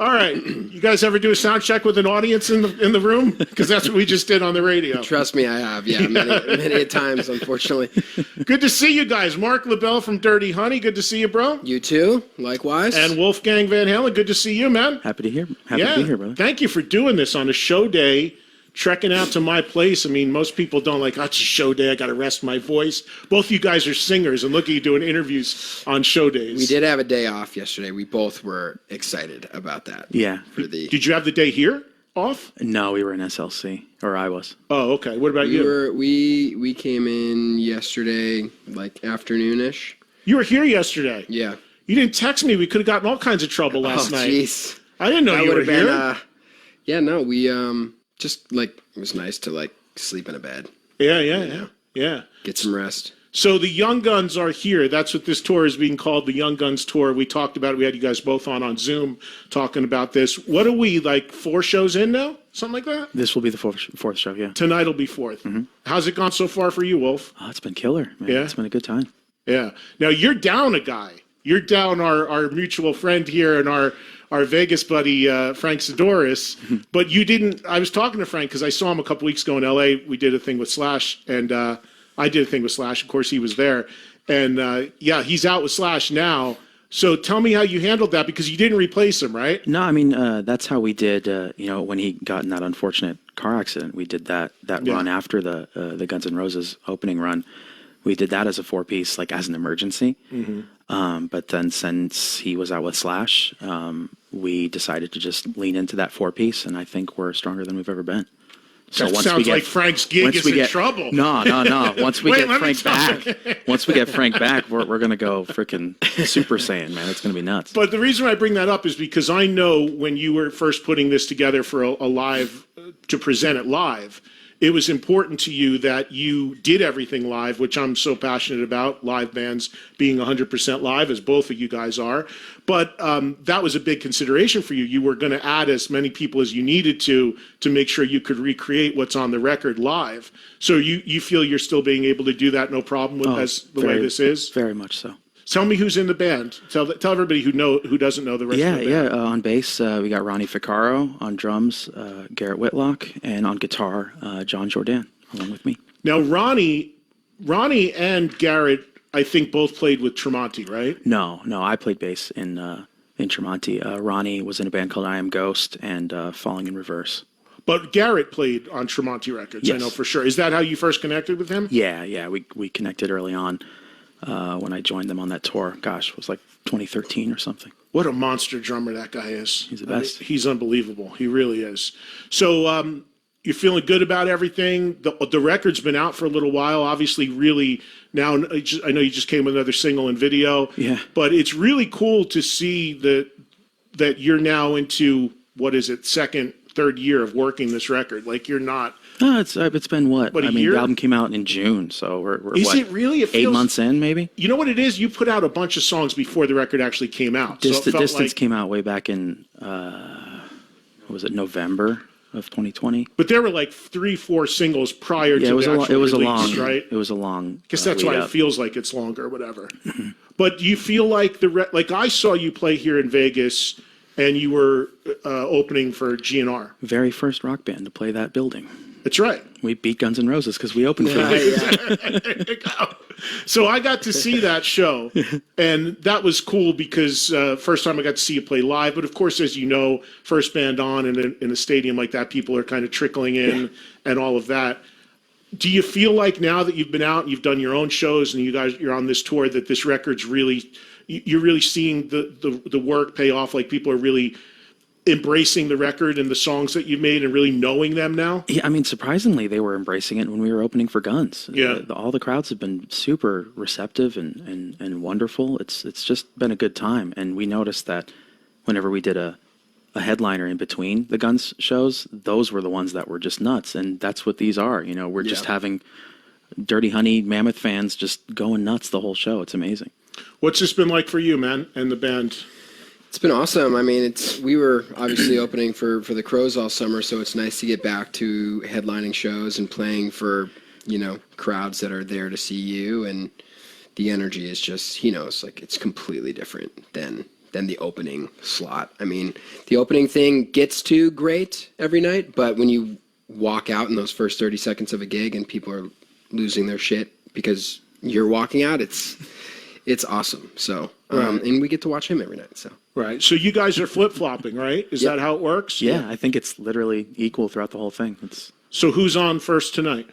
All right, you guys ever do a sound check with an audience in the room? Because that's what we just did on the radio. Trust me, I have. Yeah, many times, unfortunately. Good to see you guys. Mark LaBelle from Dirty Honey. Good to see you, bro. You too. Likewise. And Wolfgang Van Halen. Good to see you, man. Happy to be here, brother. Thank you for doing this on a show day. Trekking out to my place. I mean, most people don't like, oh, it's a show day, I got to rest my voice. Both of you guys are singers, and look at you doing interviews on show days. We did have a day off yesterday. We both were excited about that. Yeah. Did you have the day here off? No, we were in SLC, or I was. Oh, okay. What about you? We came in yesterday, like afternoonish. You were here yesterday? Yeah. You didn't text me. We could have gotten all kinds of trouble last night. Jeez. I didn't know you were here. Yeah, no, we just like it was nice to like sleep in a bed. Yeah. Get some rest. So the Young Guns are here. That's what this tour is being called, the Young Guns Tour. We talked about it. We had you guys both on Zoom talking about this. What are we, like 4 shows in now? Something like that? This will be the fourth show, yeah. Tonight will be 4th. Mm-hmm. How's it gone so far for you, Wolf? Oh, it's been killer, man. Yeah? It's been a good time. Yeah. Now, you're down a guy. You're down our mutual friend here and our Vegas buddy, Frank Sidoris. But you didn't, I was talking to Frank because I saw him a couple weeks ago in LA. We did a thing with Slash, and I did a thing with Slash. Of course, he was there. And he's out with Slash now. So tell me how you handled that, because you didn't replace him, right? No, I mean, that's how we did, when he got in that unfortunate car accident. We did that run after the Guns N' Roses opening run. We did that as a 4-piece, like as an emergency. Mm-hmm. But then since he was out with Slash, we decided to just lean into that 4-piece, and I think we're stronger than we've ever been. So that sounds like Frank's gig is in trouble. No. Once we get Frank back, we're gonna go freaking Super Saiyan, man. It's gonna be nuts. But the reason I bring that up is because I know when you were first putting this together for a live, to present it live, it was important to you that you did everything live, which I'm so passionate about, live bands being 100% live, as both of you guys are. But that was a big consideration for you. You were going to add as many people as you needed to make sure you could recreate what's on the record live. So you feel you're still being able to do that, no problem with the way this is? Very much so. Tell me who's in the band. Tell everybody who doesn't know the rest of the band. Yeah. On bass, we got Ronnie Ficcaro. On drums, Garrett Whitlock. And on guitar, John Jordan, along with me. Now, Ronnie and Garrett, I think, both played with Tremonti, right? No. I played bass in Tremonti. Ronnie was in a band called I Am Ghost and Falling in Reverse. But Garrett played on Tremonti Records, yes. I know for sure. Is that how you first connected with him? Yeah. We connected early on. When I joined them on that tour. Gosh, it was like 2013 or something. What a monster drummer that guy is. He's the best. He's unbelievable. He really is. So you're feeling good about everything. The record's been out for a little while. Obviously, really now, I know you just came with another single and video. Yeah. But it's really cool to see that you're now into, what is it, second, third year of working this record. Like, you're not... No, it's been what? I mean, the album came out in June, so we're is what? It really? It feels, 8 months in, maybe. You know what it is? You put out a bunch of songs before the record actually came out. Distance came out way back in was it November of 2020? But there were like 3-4 singles prior to the actual release, right? It was a long. I guess that's why it feels like it's longer, or whatever. But do you feel like like I saw you play here in Vegas, and you were opening for GNR. Very first rock band to play that building. That's right. We beat Guns N' Roses because we opened for them. Yeah. So I got to see that show, and that was cool because first time I got to see you play live. But of course, as you know, first band on in a stadium like that, people are kind of trickling in and all of that. Do you feel like now that you've been out and you've done your own shows and you're on this tour that this record's really, you're really seeing the work pay off? Like people are really embracing the record and the songs that you've made and really knowing them now? Yeah, I mean, surprisingly, they were embracing it when we were opening for Guns. Yeah. All the crowds have been super receptive and wonderful. It's just been a good time. And we noticed that whenever we did a headliner in between the Guns shows, those were the ones that were just nuts. And that's what these are. You know, we're just having Dirty Honey Mammoth fans just going nuts the whole show. It's amazing. What's this been like for you, man, and the band? It's been awesome. I mean, we were obviously opening for the Crows all summer, so it's nice to get back to headlining shows and playing for, crowds that are there to see you. And the energy is just, he knows, like it's completely different than the opening slot. I mean, the opening thing gets to great every night, but when you walk out in those first 30 seconds of a gig and people are losing their shit because you're walking out, it's awesome. So, and we get to watch him every night. So. Right. So you guys are flip-flopping, right? Is that how it works? Yeah, I think it's literally equal throughout the whole thing. So who's on first tonight?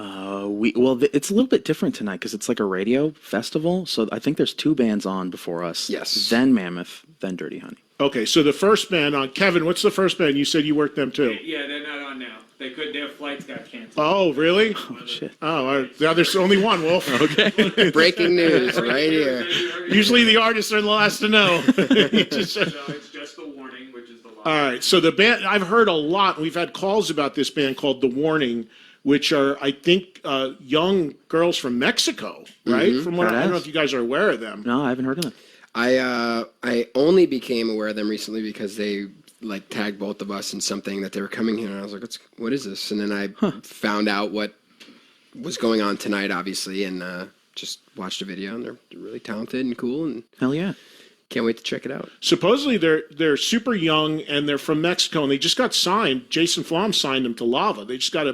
It's a little bit different tonight because it's like a radio festival. So I think there's 2 bands on before us. Yes. Then Mammoth, then Dirty Honey. Okay, so the first band on, Kevin, what's the first band? You said you worked them too. Yeah, they're not on now. Their flights got canceled. Oh, really? Oh, shit. Oh, now there's only one, Wolf. Okay. Breaking news right here. Usually the artists are the last to know. So it's just The Warning, which is the last. All right, so the band, I've heard a lot, we've had calls about this band called The Warning, which are, I think, young girls from Mexico, right? From what I don't know if you guys are aware of them. No, I haven't heard of them. I only became aware of them recently because they like tagged both of us in something that they were coming here, and I was like, what is this? And then I found out what was going on tonight, obviously, and just watched a video, and they're really talented and cool, and Hell yeah. can't wait to check it out. Supposedly they're super young and they're from Mexico and they just got signed. Jason Flom signed them to Lava. They just got a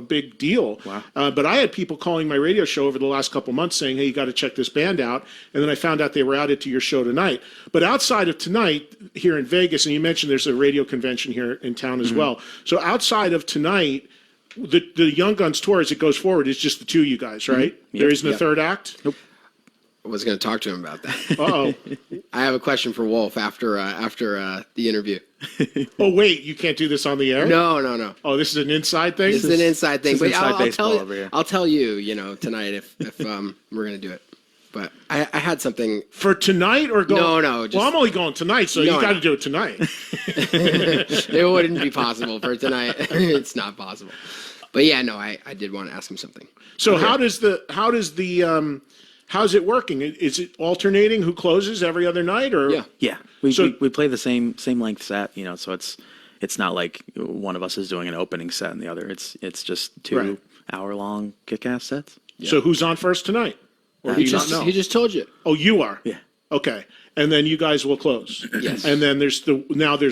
big deal. Wow. But I had people calling my radio show over the last couple months saying, "Hey, you got to check this band out." And then I found out they were added to your show tonight. But outside of tonight here in Vegas, and you mentioned there's a radio convention here in town as well. So outside of tonight, the Young Guns tour as it goes forward is just the 2 of you guys, right? There isn't a third act. Nope. I was going to talk to him about that. Uh-oh. I have a question for Wolf after the interview. Oh, wait, you can't do this on the air? No. Oh, this is an inside thing? This is an inside thing, this is but inside I'll baseball tell over here. I'll tell you, tonight if we're going to do it. But I had something. For tonight or go? No. Well, I'm only going tonight, so you got to do it tonight. It wouldn't be possible for tonight. It's not possible. But yeah, no, I did want to ask him something. So how's it working? Is it alternating? Who closes every other night, or Yeah. Yeah. We play the same length set, so it's not like one of us is doing an opening set and the other. It's just 2 hour-long kick-ass sets. So who's on first tonight? Or do you not know? He just told you. Oh, you are. Yeah. Okay, and then you guys will close. Yes. And then there's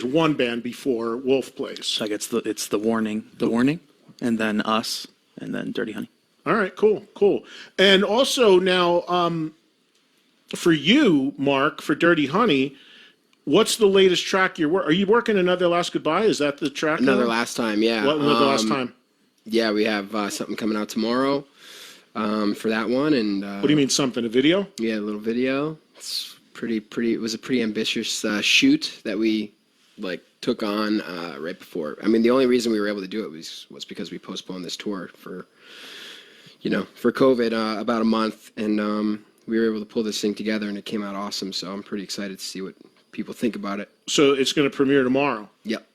one band before Wolf plays. So I guess it's the warning, and then us, and then Dirty Honey. All right, cool. And also now, for you, Mark, for Dirty Honey, what's the latest track are you working Another Last Goodbye? Is that the track? Another now? last time, yeah. What Another Last Time? Yeah, we have something coming out tomorrow for that one, and What do you mean something? A video? yeah, a little video. It's pretty. It was a pretty ambitious shoot that we took on right before. I mean, the only reason we were able to do it was because we postponed this tour for COVID about a month, and we were able to pull this thing together, and it came out awesome. So I'm pretty excited to see what people think about it. So it's going to premiere tomorrow. Yep.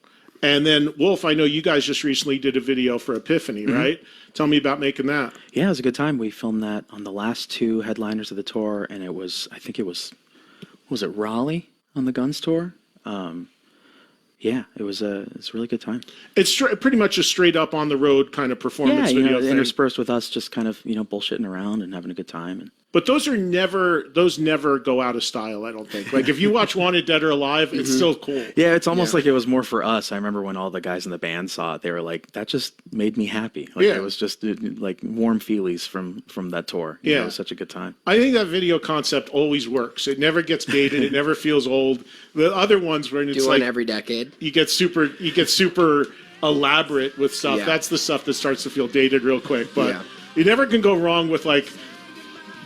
And then, Wolf, I know you guys just recently did a video for Epiphany, right? Tell me about making that. Yeah, it was a good time. We filmed that on the last 2 headliners of the tour, and I think it was Raleigh on the Guns tour? Yeah, it was a really good time. It's pretty much a straight up on the road kind of performance video thing. Interspersed with us just kind of, bullshitting around and having a good time. But those never go out of style, I don't think. Like if you watch Wanted Dead or Alive, it's still cool. Yeah, it's almost like it was more for us. I remember when all the guys in the band saw it, they were like, that just made me happy. Like it was just like warm feelies from that tour. It was such a good time. I think that video concept always works. It never gets dated. It never feels old. The other ones when it's Do one like every decade. you get super elaborate with stuff. Yeah. That's the stuff that starts to feel dated real quick. But Yeah. you never can go wrong with like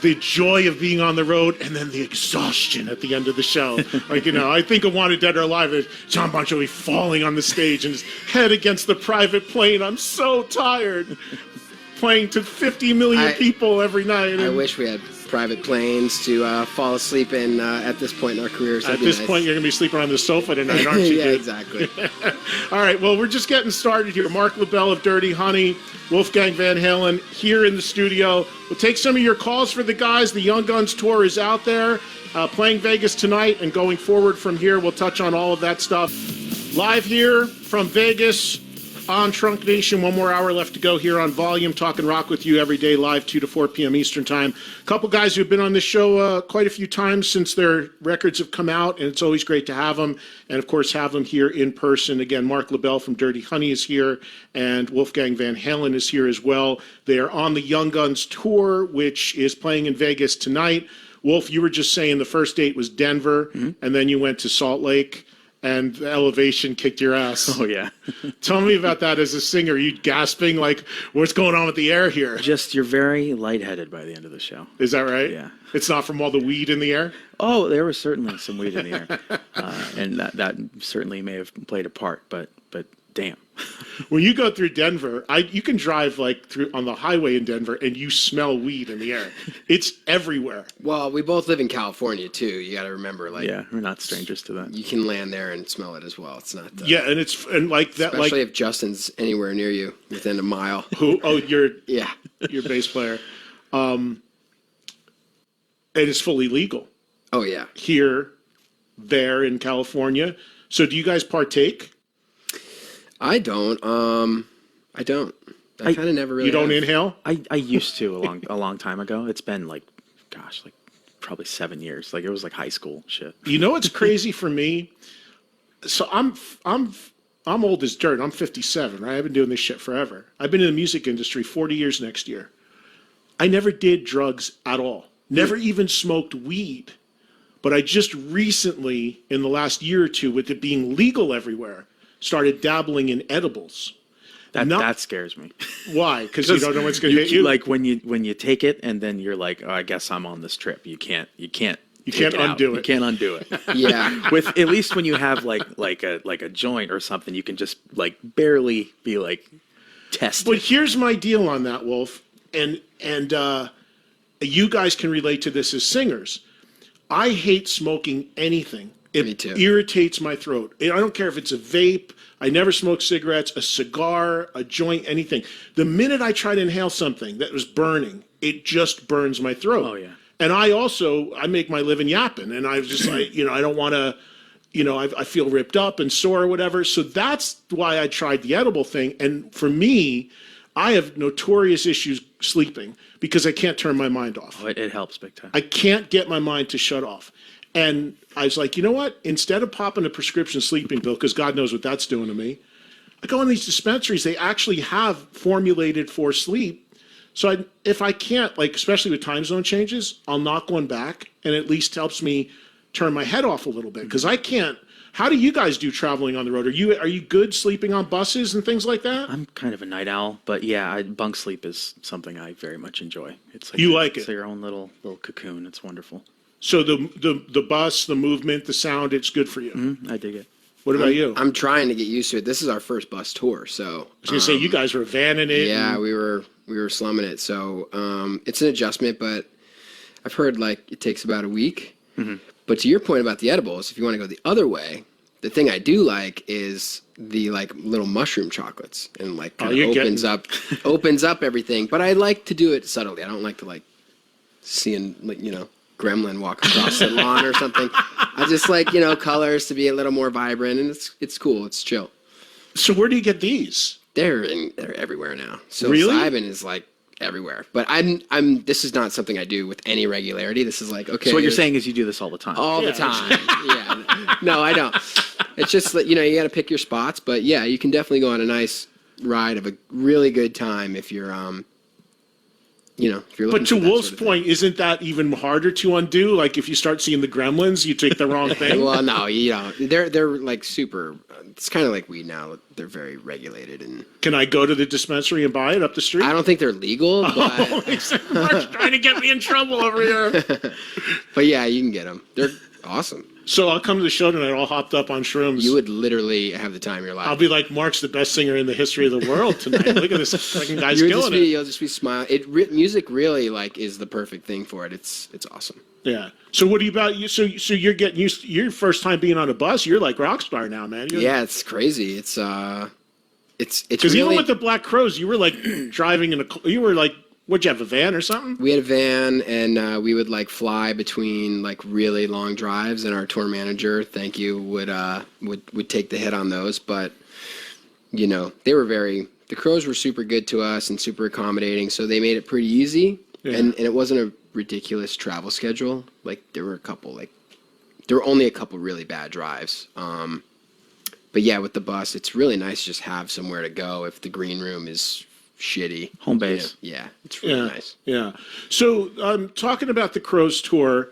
the joy of being on the road and then the exhaustion at the end of the show. Like, I think of Wanted Dead or Alive as John Bon Jovi falling on the stage and his head against the private plane. I'm so tired. Playing to 50 million people every night. I wish we had private planes to fall asleep in at this point in our careers. At this point, you're going to be sleeping on the sofa tonight, aren't you? Yeah, dude? exactly. All right, well, we're just getting started here. Mark LaBelle of Dirty Honey, Wolfgang Van Halen here in the studio. We'll take some of your calls for the guys. The Young Guns tour is out there, playing Vegas tonight, and going forward from here, we'll touch on all of that stuff. Live here from Vegas, on Trunk Nation. One more hour left to go here on Volume, talking rock with you every day live 2 to 4 p.m. Eastern Time. A couple guys who've been on this show quite a few times since their records have come out, and it's always great to have them. And, of course, have them here in person. Again, Mark LaBelle from Dirty Honey is here, and Wolfgang Van Halen is here as well. They are on the Young Guns tour, which is playing in Vegas tonight. Wolf, you were just saying the first date was Denver, and then you went to Salt Lake. And the elevation kicked your ass. Oh, yeah. Tell me about that as a singer. You gasping like, what's going on with the air here? Just, you're very lightheaded by the end of the show. Is that right? Yeah. It's not from all the weed in the air? Oh, there was certainly some weed in the air. And that certainly may have played a part, but damn. When you go through Denver, you can drive like through on the highway in Denver and you smell weed in the air. It's everywhere. Well, we both live in California too. You got to remember, like, Yeah, we're not strangers to that. you can land there and smell it as well. It's not, Yeah, and like that, especially like if Justin's anywhere near you within a mile. who? Oh, your Yeah, bass player. It is fully legal oh yeah. here, there in California. So do you guys partake? I don't. I don't. I kind of never really. You don't have. inhale? I used to a long time ago. It's been like probably 7 years. Like it was like high school shit. You know what's crazy for me? So I'm old as dirt. I'm 57, right? I've been doing this shit forever. I've been in the music industry 40 years next year. I never did drugs at all. Never even smoked weed. But I just recently, in the last year or two, with it being legal everywhere, started dabbling in edibles. That scares me. Why? Because you don't know what's going to hit you. Like when you take it and then you're like, oh, I guess I'm on this trip. You can't take undo it. You can't undo it. Yeah. With at least when you have like a joint or something, you can just like barely be like tested. But here's my deal on that, Wolf, and you guys can relate to this as singers. I hate smoking anything. It Me too. irritates my throat. I don't care if it's a vape. I never smoke cigarettes, a cigar, a joint, anything. The minute I try to inhale something that was burning, it just burns my throat. Oh, yeah. And I make my living yapping, and I was just like, I don't want to, I feel ripped up and sore or whatever. So that's why I tried the edible thing. And for me, I have notorious issues sleeping because I can't turn my mind off. Oh, it helps big time. I can't get my mind to shut off. And I was like, you know what? Instead of popping a prescription sleeping pill, because God knows what that's doing to me, I go in these dispensaries. They actually have formulated for sleep. So if I can't, like especially with time zone changes, I'll knock one back, and at least helps me turn my head off a little bit because I can't. How do you guys do traveling on the road? Are you good sleeping on buses and things like that? I'm kind of a night owl, but yeah, bunk sleep is something I very much enjoy. It's like You like it's it? your own little cocoon. It's wonderful. So the bus, the movement, the sound, it's good for you. I dig it. What about you? I'm trying to get used to it. This is our first bus tour, so I was gonna say you guys were vanning it. yeah, and- we were slumming it. So it's an adjustment, but I've heard like it takes about a week. But to your point about the edibles, if you want to go the other way, the thing I do like is the like little mushroom chocolates and like kind of opens up everything. But I like to do it subtly. I don't like to like seeing like gremlin walk across the lawn or something. I just like colors to be a little more vibrant, and it's cool. It's chill. So where do you get these? They're everywhere now. So Really? Psilocybin is like everywhere. But I'm this is not something I do with any regularity. This is like okay. So what you're saying is you do this all the time. all the time. Yeah. No, I don't. It's just that you got to pick your spots, but yeah, you can definitely go on a nice ride of a really good time if you're if you're looking But to for that Wolf's sort of thing. point, isn't that even harder to undo? Like if you start seeing the gremlins, you take the wrong thing. Well, no, they're like super. It's kind of like weed now. They're very regulated, and Can I go to the dispensary and buy it up the street? I don't think they're legal. But, Mark's trying to get me in trouble over here. but yeah, you can get them. They're awesome. So I'll come to the show tonight all hopped up on shrooms. You would literally have the time of your life. I'll be like, Mark's the best singer in the history of the world tonight. Look at this fucking guy's killing it. You'll just be smiling. Music really like is the perfect thing for it. It's awesome. Yeah. So what do you about you? So you're getting used to your first time being on a bus. You're like rock star now, man. Yeah, it's crazy. It's Because really, even with the Black Crows, you were like driving you were like, what'd you have, a van or something? we had a van and we would like fly between like really long drives, and our tour manager, thank you, would take the hit on those. But you know, the Crows were super good to us and super accommodating, so they made it pretty easy. Yeah. And it wasn't a ridiculous travel schedule. Like there were only a couple really bad drives. But yeah, with the bus, it's really nice to just have somewhere to go if the green room is shitty. Home base. Yeah, it's really nice. Yeah. So talking about the Crows tour,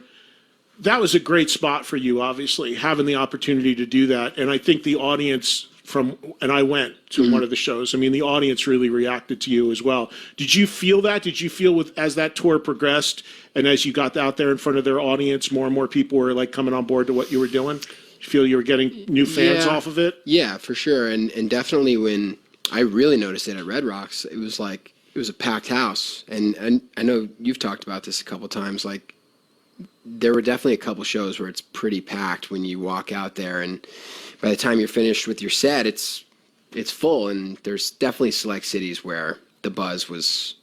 that was a great spot for you, obviously, having the opportunity to do that. And I think the audience and I went to one of the shows. I mean, the audience really reacted to you as well. Did you feel that? Did you feel as that tour progressed and as you got out there in front of their audience, more and more people were like coming on board to what you were doing? Did you feel you were getting new fans off of it? Yeah, for sure. And definitely when I really noticed it at Red Rocks, it was a packed house. And I know you've talked about this a couple times, like there were definitely a couple shows where it's pretty packed when you walk out there, and by the time you're finished with your set, it's full. And there's definitely select cities where the buzz was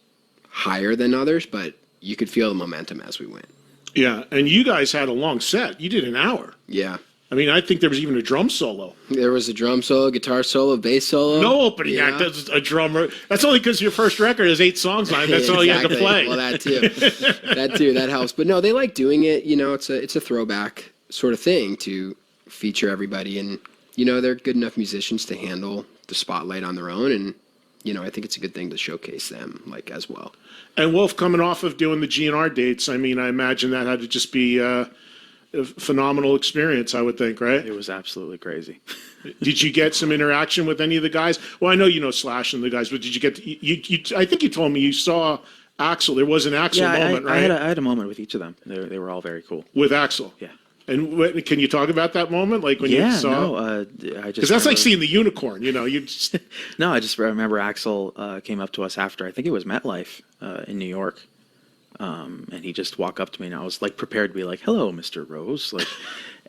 higher than others, but you could feel the momentum as we went. Yeah, and you guys had a long set. You did an hour. Yeah. I mean, I think there was even a drum solo. There was a drum solo, guitar solo, bass solo. No opening act. That's a drummer. That's only because your first record has 8 songs on it. That's all you had to play. Well, that too. That helps. But no, they like doing it. You know, it's a throwback sort of thing to feature everybody, and you know they're good enough musicians to handle the spotlight on their own, and you know I think it's a good thing to showcase them like as well. And Wolf, coming off of doing the GNR dates, I mean, I imagine that had to just be a phenomenal experience, I would think, right? It was absolutely crazy. Did you get some interaction with any of the guys? Well, I know you know Slash and the guys, but did you get I think you told me you saw Axl. There was an Axl moment, right? I had a moment with each of them. They were all very cool. With Axl? Yeah. And can you talk about that moment? Like when you saw? No, because that's like seeing the unicorn, you know? No, I just remember Axl came up to us after, I think it was MetLife in New York. And he just walked up to me, and I was like prepared to be like, "Hello, Mr. Rose," like,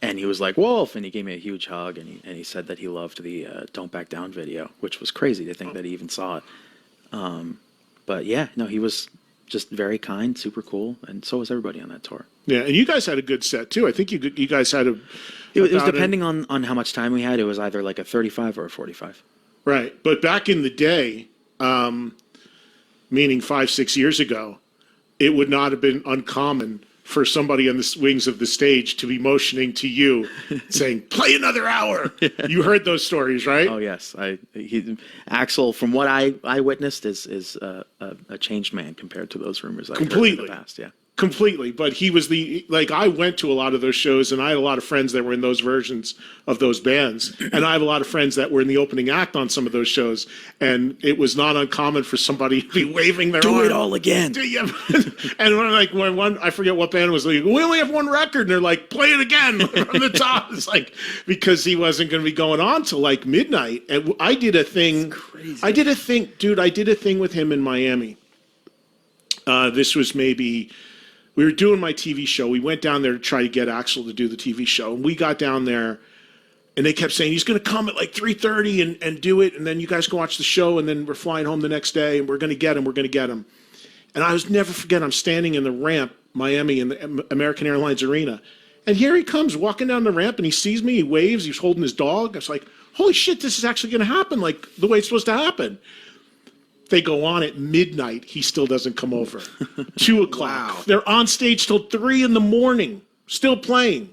and he was like, "Wolf," and he gave me a huge hug, and he said that he loved the "Don't Back Down" video, which was crazy to think that he even saw it. But yeah, no, he was just very kind, super cool, and so was everybody on that tour. Yeah, and you guys had a good set too. I think you guys had It was depending on how much time we had. It was either like a 35 or a 45. Right, but back in the day, meaning 5-6 years ago, it would not have been uncommon for somebody on the wings of the stage to be motioning to you, saying, "Play another hour." You heard those stories, right? Oh yes, Axl, from what I witnessed, is a changed man compared to those rumors I've heard in the past. Yeah. Completely, but he was I went to a lot of those shows, and I had a lot of friends that were in those versions of those bands, and I have a lot of friends that were in the opening act on some of those shows, and it was not uncommon for somebody to be waving their arm. Do it all again. And when one, I forget what band was like, "We only have one record," and they're like, "Play it again from the top." It's like, because he wasn't going to be going on till like midnight, and I did a thing. I did a thing with him in Miami. This was maybe. We were doing my TV show. We went down there to try to get Axl to do the TV show. And we got down there, and they kept saying, he's going to come at like 3:30 and do it, and then you guys can watch the show, and then we're flying home the next day, and we're going to get him. And I was never forget, I'm standing in the ramp, Miami, in the American Airlines Arena. And here he comes walking down the ramp, and he sees me, he waves, he's holding his dog. I was like, holy shit, this is actually going to happen, like the way it's supposed to happen. They go on at midnight. He still doesn't come over. 2:00. Wow. They're on stage till 3 a.m, still playing.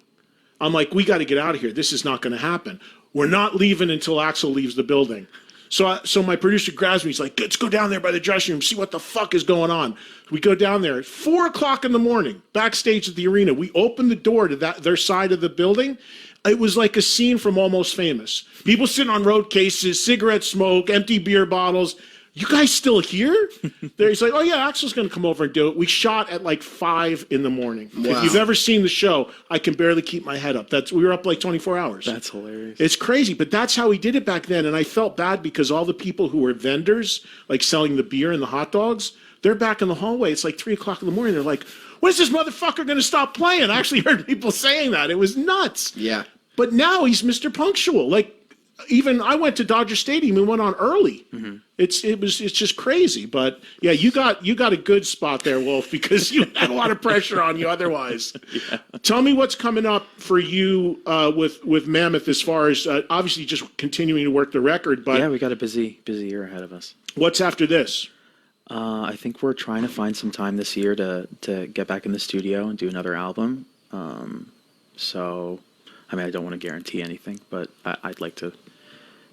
I'm like, we got to get out of here. This is not going to happen. We're not leaving until Axl leaves the building. So my producer grabs me. He's like, let's go down there by the dressing room, see what the fuck is going on. We go down there at 4:00 a.m, backstage at the arena. We open the door to their side of the building. It was like a scene from Almost Famous. People sitting on road cases, cigarette smoke, empty beer bottles. You guys still here? He's like, oh yeah, Axl's going to come over and do it. We shot at like 5 a.m. Wow. If you've ever seen the show, I can barely keep my head up. We were up like 24 hours. That's hilarious. It's crazy, but that's how he did it back then. And I felt bad because all the people who were vendors, like selling the beer and the hot dogs, they're back in the hallway. It's like 3:00 in the morning. They're like, when is this motherfucker going to stop playing? I actually heard people saying that. It was nuts. Yeah. But now he's Mr. Punctual. Like, even I went to Dodger Stadium and went on early. It's just crazy. But yeah, you got a good spot there, Wolf, because you had a lot of pressure on you otherwise. Tell me what's coming up for you with Mammoth as far as obviously just continuing to work the record. But Yeah, we got a busy year ahead of us. what's after this? I think we're trying to find some time this year to get back in the studio and do another album. So, I mean, I don't want to guarantee anything, but I'd like to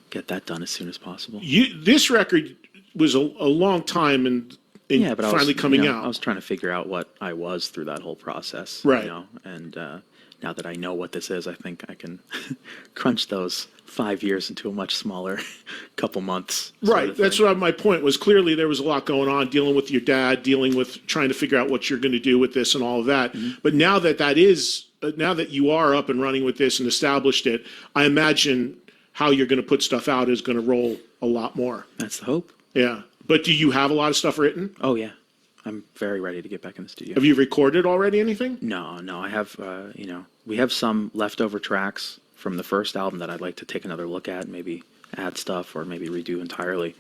get that done as soon as possible. This record was a long time in Yeah, but finally coming out. I was trying to figure out what I was through that whole process. Right. You know? And now that I know what this is, I think I can crunch those 5 years into a much smaller couple months. Right. That's what my point was. Clearly, there was a lot going on, dealing with your dad, dealing with trying to figure out what you're going to do with this and all of that. But now that you are up and running with this and established it, I imagine how you're going to put stuff out is going to roll a lot more. That's the hope. Yeah. But do you have a lot of stuff written? Oh, yeah. I'm very ready to get back in the studio. Have you recorded already anything? No. I have, we have some leftover tracks from the first album that I'd like to take another look at, maybe add stuff or maybe redo entirely.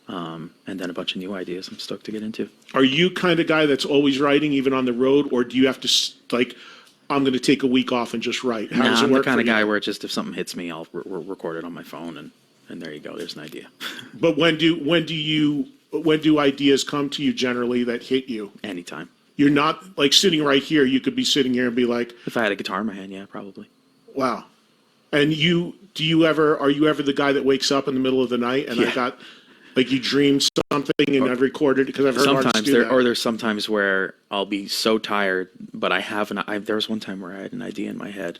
And then a bunch of new ideas I'm stoked to get into. Are you kind of guy that's always writing, even on the road, or do you have to, like, I'm going to take a week off and just write? How does it I'm work the kind for of you? guy where just if something hits me, I'll record it on my phone, and there you go. There's an idea. But when do ideas come to you generally that hit you? Anytime. You're not like sitting right here. You could be sitting here and be like, If I had a guitar in my hand, yeah, probably. wow. And are you ever the guy that wakes up in the middle of the night and Yeah. you dreamed something and I've recorded it because I've heard artists Sometimes do that. there's sometimes where I'll be so tired, but there was one time where I had an idea in my head,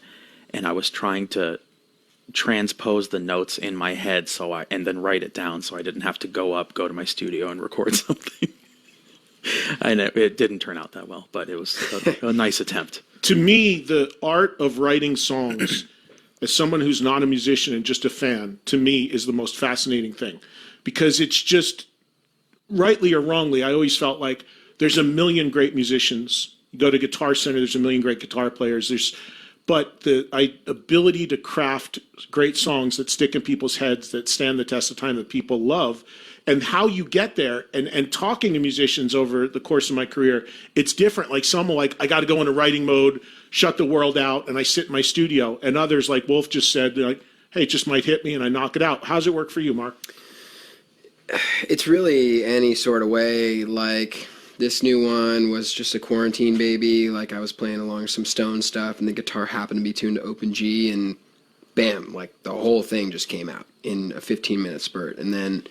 and I was trying to transpose the notes in my head and then write it down so I didn't have to go to my studio and record something. And it didn't turn out that well, but it was a nice attempt. To me, the art of writing songs, as someone who's not a musician and just a fan, to me is the most fascinating thing. Because it's just, rightly or wrongly, I always felt like there's a million great musicians. You go to Guitar Center, there's a million great guitar players. But the ability to craft great songs that stick in people's heads, that stand the test of time, that people love, and how you get there, and talking to musicians over the course of my career, it's different. Like some are like, I got to go into writing mode, shut the world out, and I sit in my studio. And others, like Wolf just said, they're like, hey, it just might hit me, and I knock it out. How's it work for you, Mark? It's really any sort of way. Like, this new one was just a quarantine baby. Like, I was playing along some Stone stuff, and the guitar happened to be tuned to open G, and bam, like the whole thing just came out in a 15-minute spurt. And then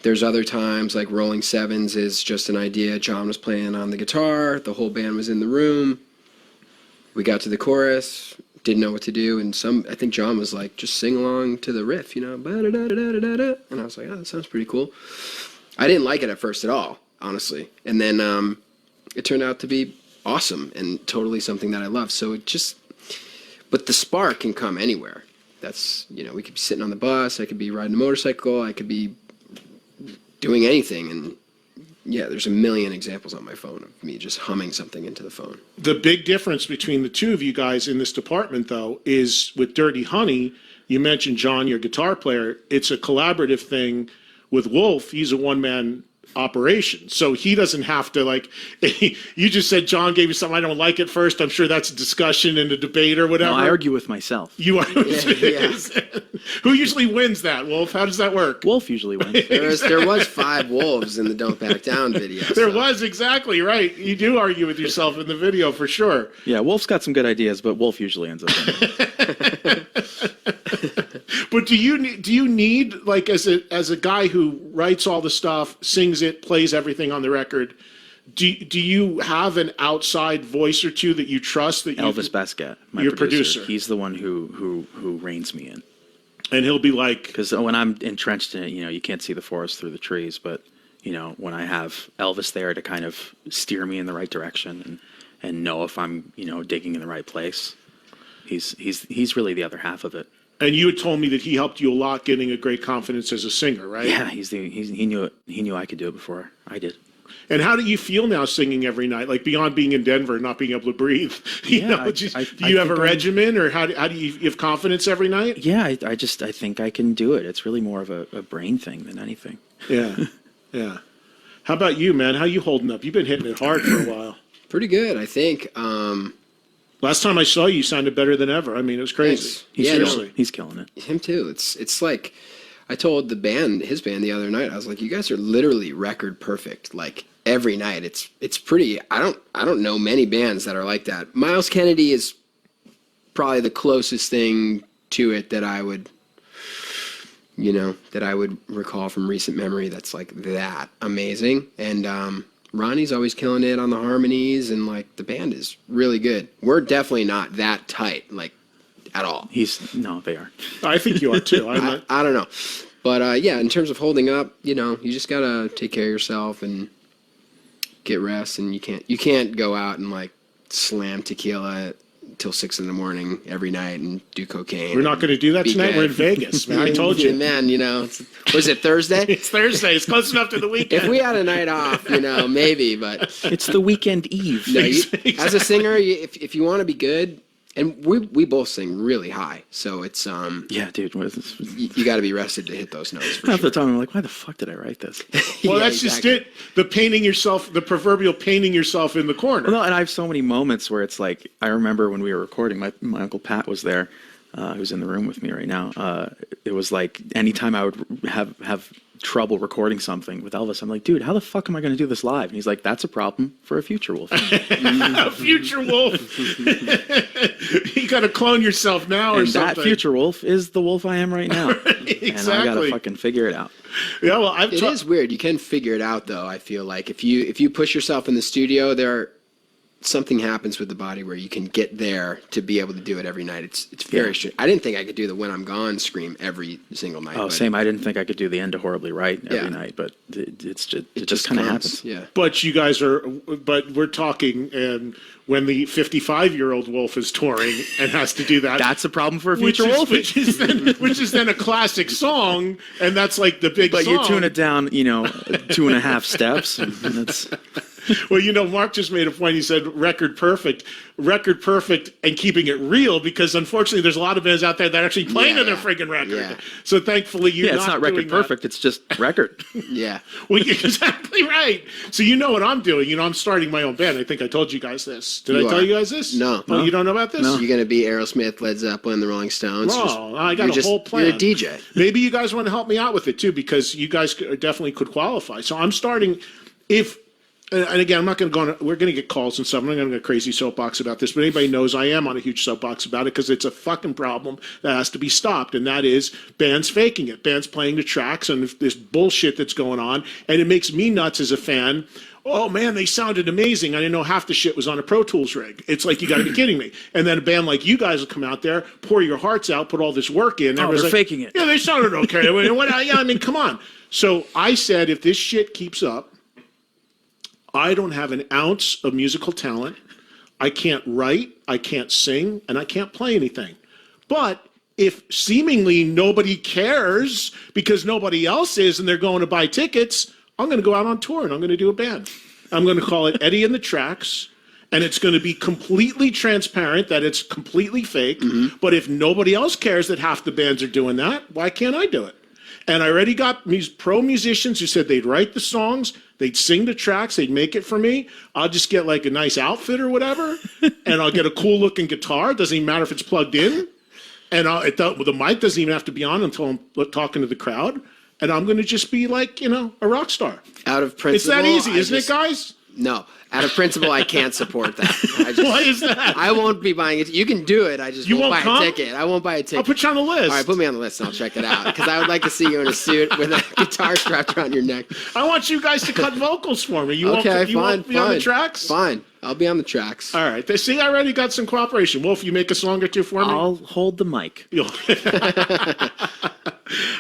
there's other times, like Rolling Sevens is just an idea. John was playing on the guitar, the whole band was in the room. We got to the chorus, didn't know what to do, and I think John was like, just sing along to the riff, you know, ba-da-da-da-da-da-da. And I was like, oh, that sounds pretty cool. I didn't like it at first at all, honestly. And then it turned out to be awesome and totally something that I love. So but the spark can come anywhere. That's, you know, we could be sitting on the bus, I could be riding a motorcycle, I could be doing anything. And yeah, there's a million examples on my phone of me just humming something into the phone. The big difference between the two of you guys in this department, though, is with Dirty Honey, you mentioned John, your guitar player. It's a collaborative thing. With Wolf, he's a one-man operation. So he doesn't have to, like, you just said John gave you something, I don't like it first. I'm sure that's a discussion and a debate or whatever. No, I argue with myself. You are. Yeah. Who usually wins that, Wolf? How does that work? Wolf usually wins. There was 5 wolves in the Don't Back Down video. There was, exactly, right. You do argue with yourself in the video, for sure. Yeah, Wolf's got some good ideas, but Wolf usually ends up winning. But do you need, like, as a guy who writes all the stuff, sings it, plays everything on the record, do you have an outside voice or two that you trust? That Elvis Basquet, my producer. He's the one who reins me in. And he'll be like, because when I'm entrenched in it, you know, you can't see the forest through the trees. But you know, when I have Elvis there to kind of steer me in the right direction and know if I'm, you know, digging in the right place, he's really the other half of it. And you had told me that he helped you a lot getting a great confidence as a singer, right? Yeah, he knew I could do it before I did. And how do you feel now singing every night? Like beyond being in Denver and not being able to breathe, do you have a regimen, or how do you have confidence every night? Yeah, I think I can do it. It's really more of a brain thing than anything. Yeah, yeah. How about you, man? How you holding up? You've been hitting it hard for a while. Pretty good, I think. Last time I saw you, you sounded better than ever. I mean, it was crazy. Seriously, he's killing it. Him too. It's like, I told his band the other night, I was like, you guys are literally record perfect. Like every night, it's pretty. I don't know many bands that are like that. Miles Kennedy is probably the closest thing to it that I would recall from recent memory. That's like that amazing. And Ronnie's always killing it on the harmonies, and like the band is really good. We're definitely not that tight, like at all. They are. I think you are too. I don't know. But yeah, in terms of holding up, you just gotta take care of yourself and get rest, and you can't go out and like slam tequila till 6 a.m. every night and do cocaine. We're not going to do that tonight. We're in Vegas, man. I told you. Man, was it Thursday? It's Thursday. It's close enough to the weekend. If we had a night off, maybe, but it's the weekend eve. No, exactly. As a singer, if you want to be good, and we both sing really high, so it's yeah, dude. You got to be rested to hit those notes. Half the time, I'm like, why the fuck did I write this? Well, that's exactly. Just it. The proverbial painting yourself in the corner. Well, no, and I have so many moments where it's like, I remember when we were recording, my Uncle Pat was there, who's in the room with me right now. It was like, anytime I would have trouble recording something with Elvis, I'm like, dude, how the fuck am I going to do this live? And he's like, that's a problem for a future Wolf. A future Wolf. You got to clone yourself now or something. That future Wolf is the Wolf I am right now. Exactly. And I got to fucking figure it out. Yeah, well, it is weird. You can figure it out, though. I feel like if you push yourself in the studio, something happens with the body where you can get there to be able to do it every night. It's very strange. I didn't think I could do the "When I'm Gone" scream every single night. Oh, same. I didn't think I could do the "End of Horribly Right" every night, but it just kind of happens. Yeah. But you guys but we're talking, and when the 55-year-old Wolf is touring and has to do that, that's a problem for a future Wolf. Which is then a classic song, and that's like the big but song. you tune it down, 2.5 steps, and it's... Well, Mark just made a point. He said record perfect, and keeping it real, because unfortunately there's a lot of bands out there that actually play to their friggin' record. Yeah. So thankfully you're it's not record perfect, it's just record. Yeah. Well, you're exactly right. So you know what I'm doing. I'm starting my own band. I think I told you guys this. Did I tell you guys this? No. Oh, you don't know about this? No. You're going to be Aerosmith, Led Zeppelin, the Rolling Stones. Oh, I got a whole plan. You're a DJ. Maybe you guys want to help me out with it too, because you guys definitely could qualify. So I'm starting, and again, I'm not going to go on. We're going to get calls and stuff. I'm not going to go crazy soapbox about this, but anybody knows I am on a huge soapbox about it, because it's a fucking problem that has to be stopped, and that is bands faking it, bands playing the tracks, and this bullshit that's going on, and it makes me nuts as a fan. Oh man, they sounded amazing. I didn't know half the shit was on a Pro Tools rig. It's like, you got to be kidding me. And then a band like you guys will come out there, pour your hearts out, put all this work in. Oh, they're faking it. Yeah, they sounded okay. I mean, come on. So I said, if this shit keeps up, I don't have an ounce of musical talent. I can't write, I can't sing, and I can't play anything. But if seemingly nobody cares because nobody else is and they're going to buy tickets, I'm going to go out on tour and I'm going to do a band. I'm going to call it Eddie and the Tracks, and it's going to be completely transparent that it's completely fake. Mm-hmm. But if nobody else cares that half the bands are doing that, why can't I do it? And I already got pro musicians who said they'd write the songs, they'd sing the tracks, they'd make it for me. I'll just get like a nice outfit or whatever, and I'll get a cool looking guitar. It doesn't even matter if it's plugged in. And the mic doesn't even have to be on until I'm talking to the crowd. And I'm going to just be like, a rock star. Out of principle. It's that easy, isn't it, guys? No. Out of principle, I can't support that. Why is that? I won't be buying it. You can do it. I just won't buy a ticket. I won't buy a ticket. I'll put you on the list. All right, put me on the list and I'll check it out. Because I would like to see you in a suit with a guitar strapped around your neck. I want you guys to cut vocals for me. You won't be on the tracks? Fine. I'll be on the tracks. All right. See, I already got some cooperation. Wolf, you make a song or two for me? I'll hold the mic.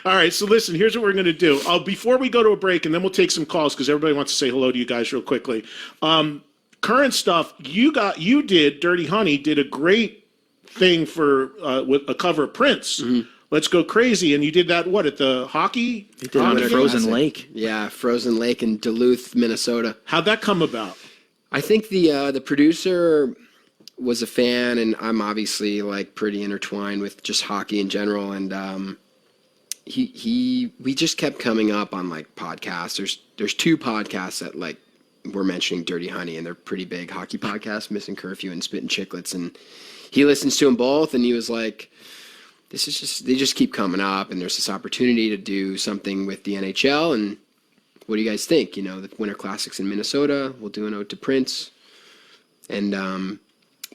All right, so listen, here's what we're going to do. Before we go to a break, and then we'll take some calls, because everybody wants to say hello to you guys real quickly. Current stuff, Dirty Honey did a great thing for with a cover of Prince. Mm-hmm. Let's Go Crazy, and you did that, what, at the hockey? He did it on Winter Frozen Classic. Lake. Yeah, Frozen Lake in Duluth, Minnesota. How'd that come about? I think the producer was a fan, and I'm obviously like pretty intertwined with just hockey in general, and we just kept coming up on like podcasts. There's two podcasts that like we're mentioning Dirty Honey, and they're pretty big hockey podcasts, Missing Curfew and Spittin' Chicklets, and he listens to them both, and he was like, they just keep coming up, and there's this opportunity to do something with the NHL, and what do you guys think? You know, the Winter Classics in Minnesota, we'll do an ode to Prince. And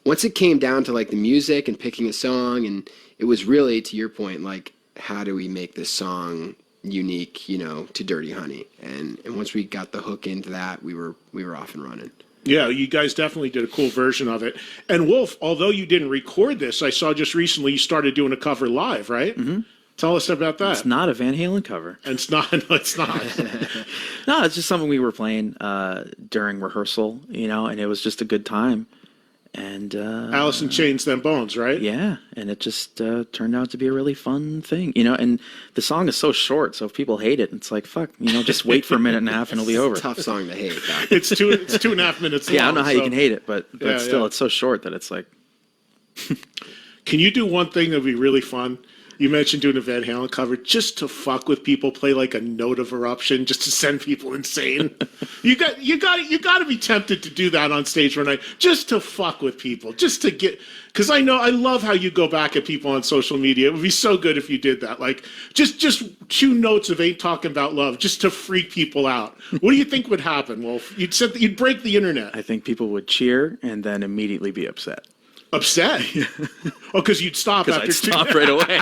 once it came down to like the music and picking a song, and it was really, to your point, like, how do we make this song unique, you know, to Dirty Honey? And once we got the hook into that, we were off and running. Yeah, you guys definitely did a cool version of it. And Wolf, although you didn't record this, I saw just recently you started doing a cover live, right? Mm-hmm. Tell us about that. It's not a Van Halen cover. And it's not. No, it's not. No, it's just something we were playing during rehearsal, you know, and it was just a good time. And Alice in Chains, Them Bones, right? yeah, and it just turned out to be a really fun thing, you know. And the song is so short, so if people hate it, it's like, fuck, you know, just wait for a minute and a half and it'll be over. It's a tough song to hate, though. It's 2.5 minutes long. Yeah, I don't know how you so- can hate it, but Yeah, still, yeah. it's so short that it's like, Can you do one thing that would be really fun? You mentioned doing a Van Halen cover just to fuck with people, play like a Note of Eruption, just to send people insane. you got to be tempted to do that on stage one night, just to fuck with people, just to get. Because I love how you go back at people on social media. It would be so good if you did that, like just 2 notes of Ain't Talking About Love, just to freak people out. What do you think would happen, Wolf? You'd break the internet. I think people would cheer and then immediately be upset. Upset? Oh, because you'd stop Because after I'd stop right away.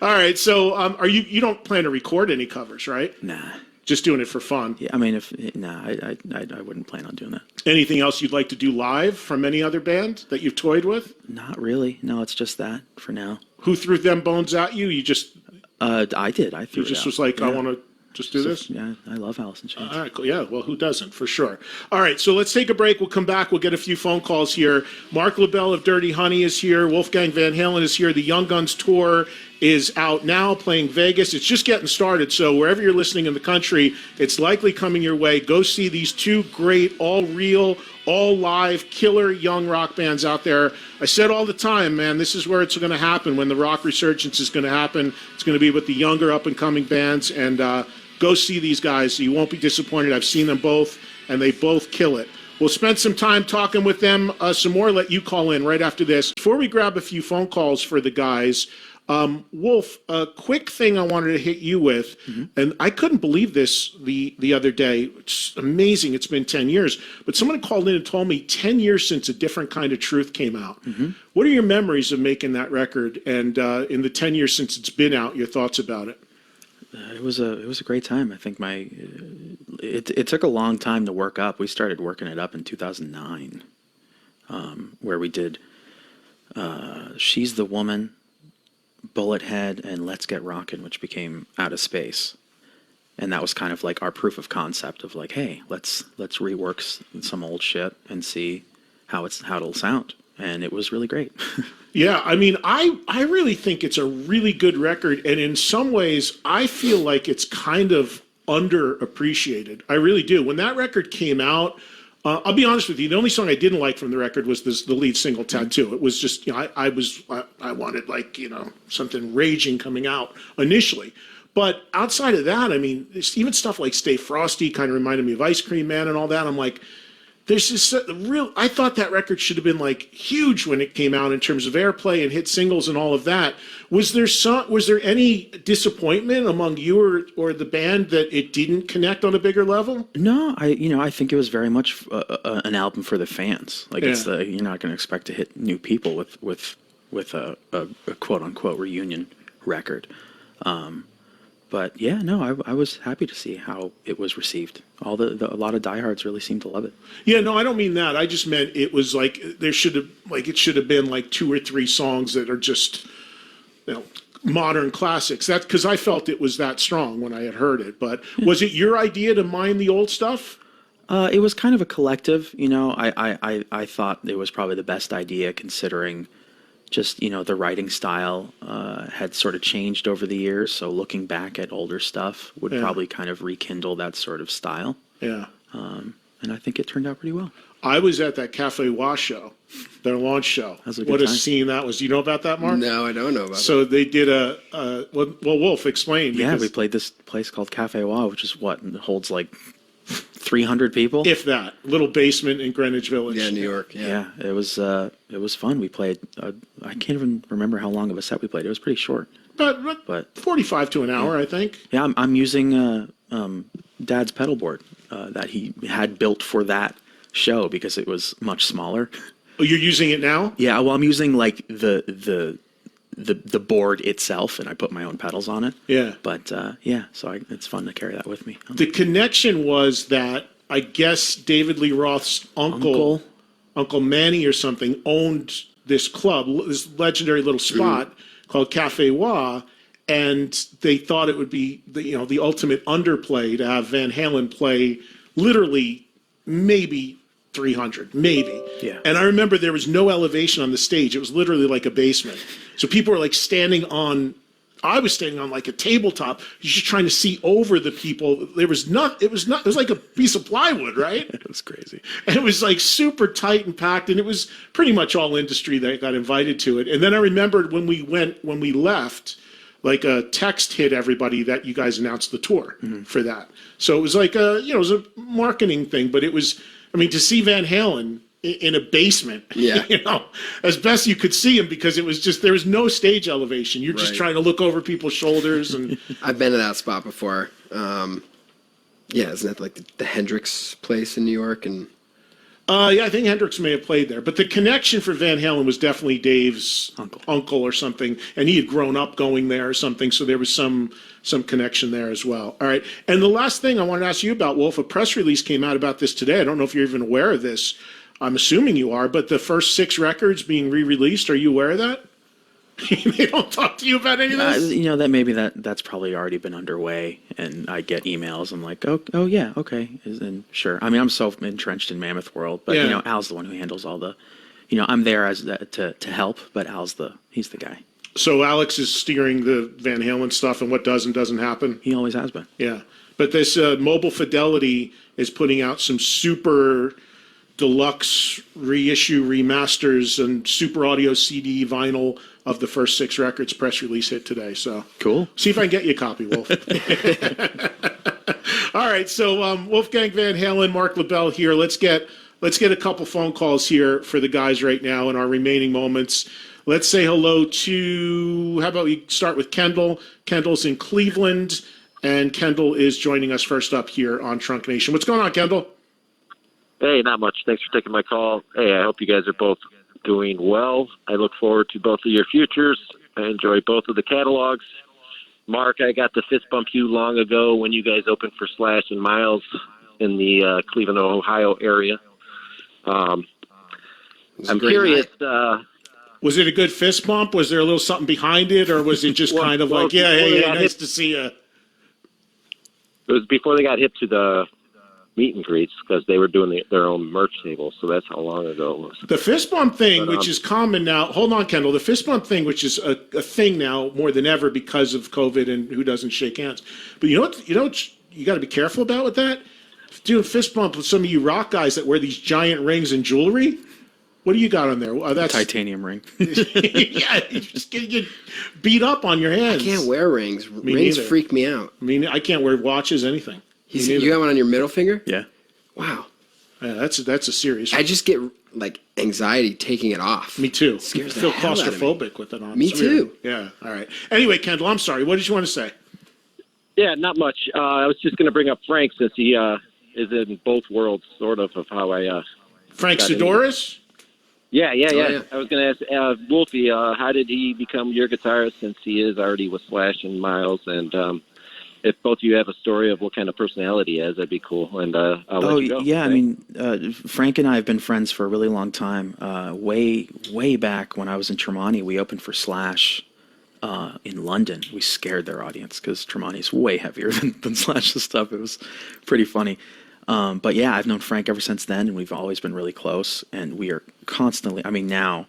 All right, so are you don't plan to record any covers, right? Nah. Just doing it for fun. Yeah, I mean, I wouldn't plan on doing that. Anything else you'd like to do live from any other band that you've toyed with? Not really. No, it's just that for now. Who threw Them Bones at you? You just I did. I threw you it just out. was like, I Yeah. want to just do this. Yeah, I love Alice in Chains. All right, cool. Yeah, well, who doesn't, for sure. All right, so let's take a break. We'll come back. We'll get a few phone calls here. Mark LaBelle of Dirty Honey is here. Wolfgang Van Halen is here. The Young Guns Tour is out now, playing Vegas. It's just getting started, so wherever you're listening in the country, it's likely coming your way. Go see these 2 great, all real, all live, killer young rock bands out there. I said all the time, man, this is where it's going to happen, when the rock resurgence is going to happen. It's going to be with the younger up-and-coming bands, and go see these guys. You won't be disappointed. I've seen them both, and they both kill it. We'll spend some time talking with them some more. Let you call in right after this. Before we grab a few phone calls for the guys, Wolf, a quick thing I wanted to hit you with, and I couldn't believe this the other day. It's amazing. It's been 10 years. But someone called in and told me 10 years since A Different Kind of Truth came out. What are your memories of making that record? And in the 10 years since it's been out, your thoughts about it? It was a great time. I think it took a long time to work up. We started working it up in 2009, where we did She's the Woman, Bullethead, and Let's Get Rockin', which became Out of Space. And that was kind of like our proof of concept of like, hey, let's rework some old shit and see how it'll sound. And it was really great. Yeah, I mean, I really think it's a really good record, and in some ways, I feel like it's kind of underappreciated. I really do. When that record came out, I'll be honest with you, the only song I didn't like from the record was the lead single, Tattoo. It was just, you know, I wanted, like, you know, something raging coming out initially. But outside of that, I mean, even stuff like Stay Frosty kind of reminded me of Ice Cream Man and all that. I'm like, there's just I thought that record should have been like huge when it came out in terms of airplay and hit singles and all of that. Was there any disappointment among you or the band that it didn't connect on a bigger level? No, I think it was very much an album for the fans. Like Yeah. you're not going to expect to hit new people with a quote unquote reunion record. But yeah, no, I was happy to see how it was received. A lot of diehards really seemed to love it. Yeah, no, I don't mean that. I just meant it was like it should have been like 2 or 3 songs that are just, you know, modern classics. That's because I felt it was that strong when I had heard it. But was it your idea to mine the old stuff? It was kind of a collective, you know. I thought it was probably the best idea considering, just, the writing style had sort of changed over the years. So looking back at older stuff would probably kind of rekindle that sort of style. Yeah. And I think it turned out pretty well. I was at that Cafe Wa show, their launch show. was a good What a time. scene that was. Do you know about that, Mark? No, I don't know about So they did well, Wolf, explain. Yeah, because we played this place called Cafe Wa, which is it holds like 300 people. If that, little basement in Greenwich Village. Yeah, New York. Yeah. Yeah, it was fun. We played. I can't even remember how long of a set we played. It was pretty short. But 45 to an hour, I think. Yeah, I'm using Dad's pedal board that he had built for that show because it was much smaller. Oh, you're using it now? Yeah, well, I'm using like the board itself, and I put my own pedals on it. Yeah. But it's fun to carry that with me. The connection was that I guess David Lee Roth's uncle Manny or something owned this club, this legendary little spot called Cafe Wa, and they thought it would be the ultimate underplay to have Van Halen play literally maybe 300, maybe. Yeah. And I remember there was no elevation on the stage. It was literally like a basement. So people were like I was standing on like a tabletop, just trying to see over the people. It was like a piece of plywood, right? It was crazy. And it was like super tight and packed, and it was pretty much all industry that got invited to it. And then I remembered when we left, like a text hit everybody that you guys announced the tour for that. So it was like it was a marketing thing, but it was, to see Van Halen in a basement, as best you could see him, because it was just, there was no stage elevation. You're just trying to look over people's shoulders. And I've been to that spot before. Isn't that like the Hendrix place in New York? And I think Hendrix may have played there, but the connection for Van Halen was definitely Dave's uncle or something, and he had grown up going there or something, so there was some connection there as well. All right, and the last thing I wanted to ask you about, Wolf, a press release came out about this today. I don't know if you're even aware of this. I'm assuming you are, but the first 6 records being re-released, are you aware of that? They don't talk to you about any of this? That maybe that's probably already been underway, and I get emails. I'm like, oh yeah, okay, and sure. I'm so entrenched in Mammoth World, but Al's the one who handles all the, I'm there as to help, but he's the guy. So Alex is steering the Van Halen stuff and what does and doesn't happen? He always has been. Yeah, but this Mobile Fidelity is putting out some super deluxe reissue remasters and super audio CD vinyl of the first 6 records. Press release hit today, so cool. See if I can get you a copy, Wolf. All right, so Wolfgang Van Halen, Mark LaBelle here. Let's get a couple phone calls here for the guys right now in our remaining moments. Let's say hello to, how about we start with Kendall? Kendall's in Cleveland, and Kendall is joining us first up here on Trunk Nation. What's going on, Kendall? Hey, not much. Thanks for taking my call. Hey, I hope you guys are both doing well. I look forward to both of your futures. I enjoy both of the catalogs. Mark, I got to fist bump you long ago when you guys opened for Slash and Miles in the Cleveland, Ohio area. I'm curious. Was it a good fist bump? Was there a little something behind it, or was it just kind of like, hey, nice to see you? It was before they got hip to the meet and greets, because they were doing their own merch table, so that's how long ago it was. The fist bump thing, which is common now. Hold on, Kendall. The fist bump thing, which is a thing now more than ever because of COVID and who doesn't shake hands. But you know what you got to be careful about with that? Doing fist bump with some of you rock guys that wear these giant rings and jewelry. What do you got on there? That's titanium ring. Yeah, you just get beat up on your hands. I can't wear rings. Rings neither. freak me out. I can't wear watches, anything. You got one on your middle finger? Yeah. Wow. Yeah, that's a serious. I just get like anxiety taking it off. Me too. It scares I feel the hell out of me. claustrophobic with it on. Me too. Yeah. All right. Anyway, Kendall, I'm sorry. What did you want to say? Yeah, not much. I was just going to bring up Frank, since he is in both worlds, sort of how I. Frank Sidoris? Yeah. yeah. I was going to ask Wolfie, how did he become your guitarist, since he is already with Slash and Miles? And if both of you have a story of what kind of personality he has, that'd be cool. And I'll let you go. Yeah. Frank and I have been friends for a really long time. Way back when I was in Tremonti, we opened for Slash in London. We scared their audience because Tremonti's way heavier than Slash's stuff. It was pretty funny. But yeah, I've known Frank ever since then, and we've always been really close. And we are constantly, now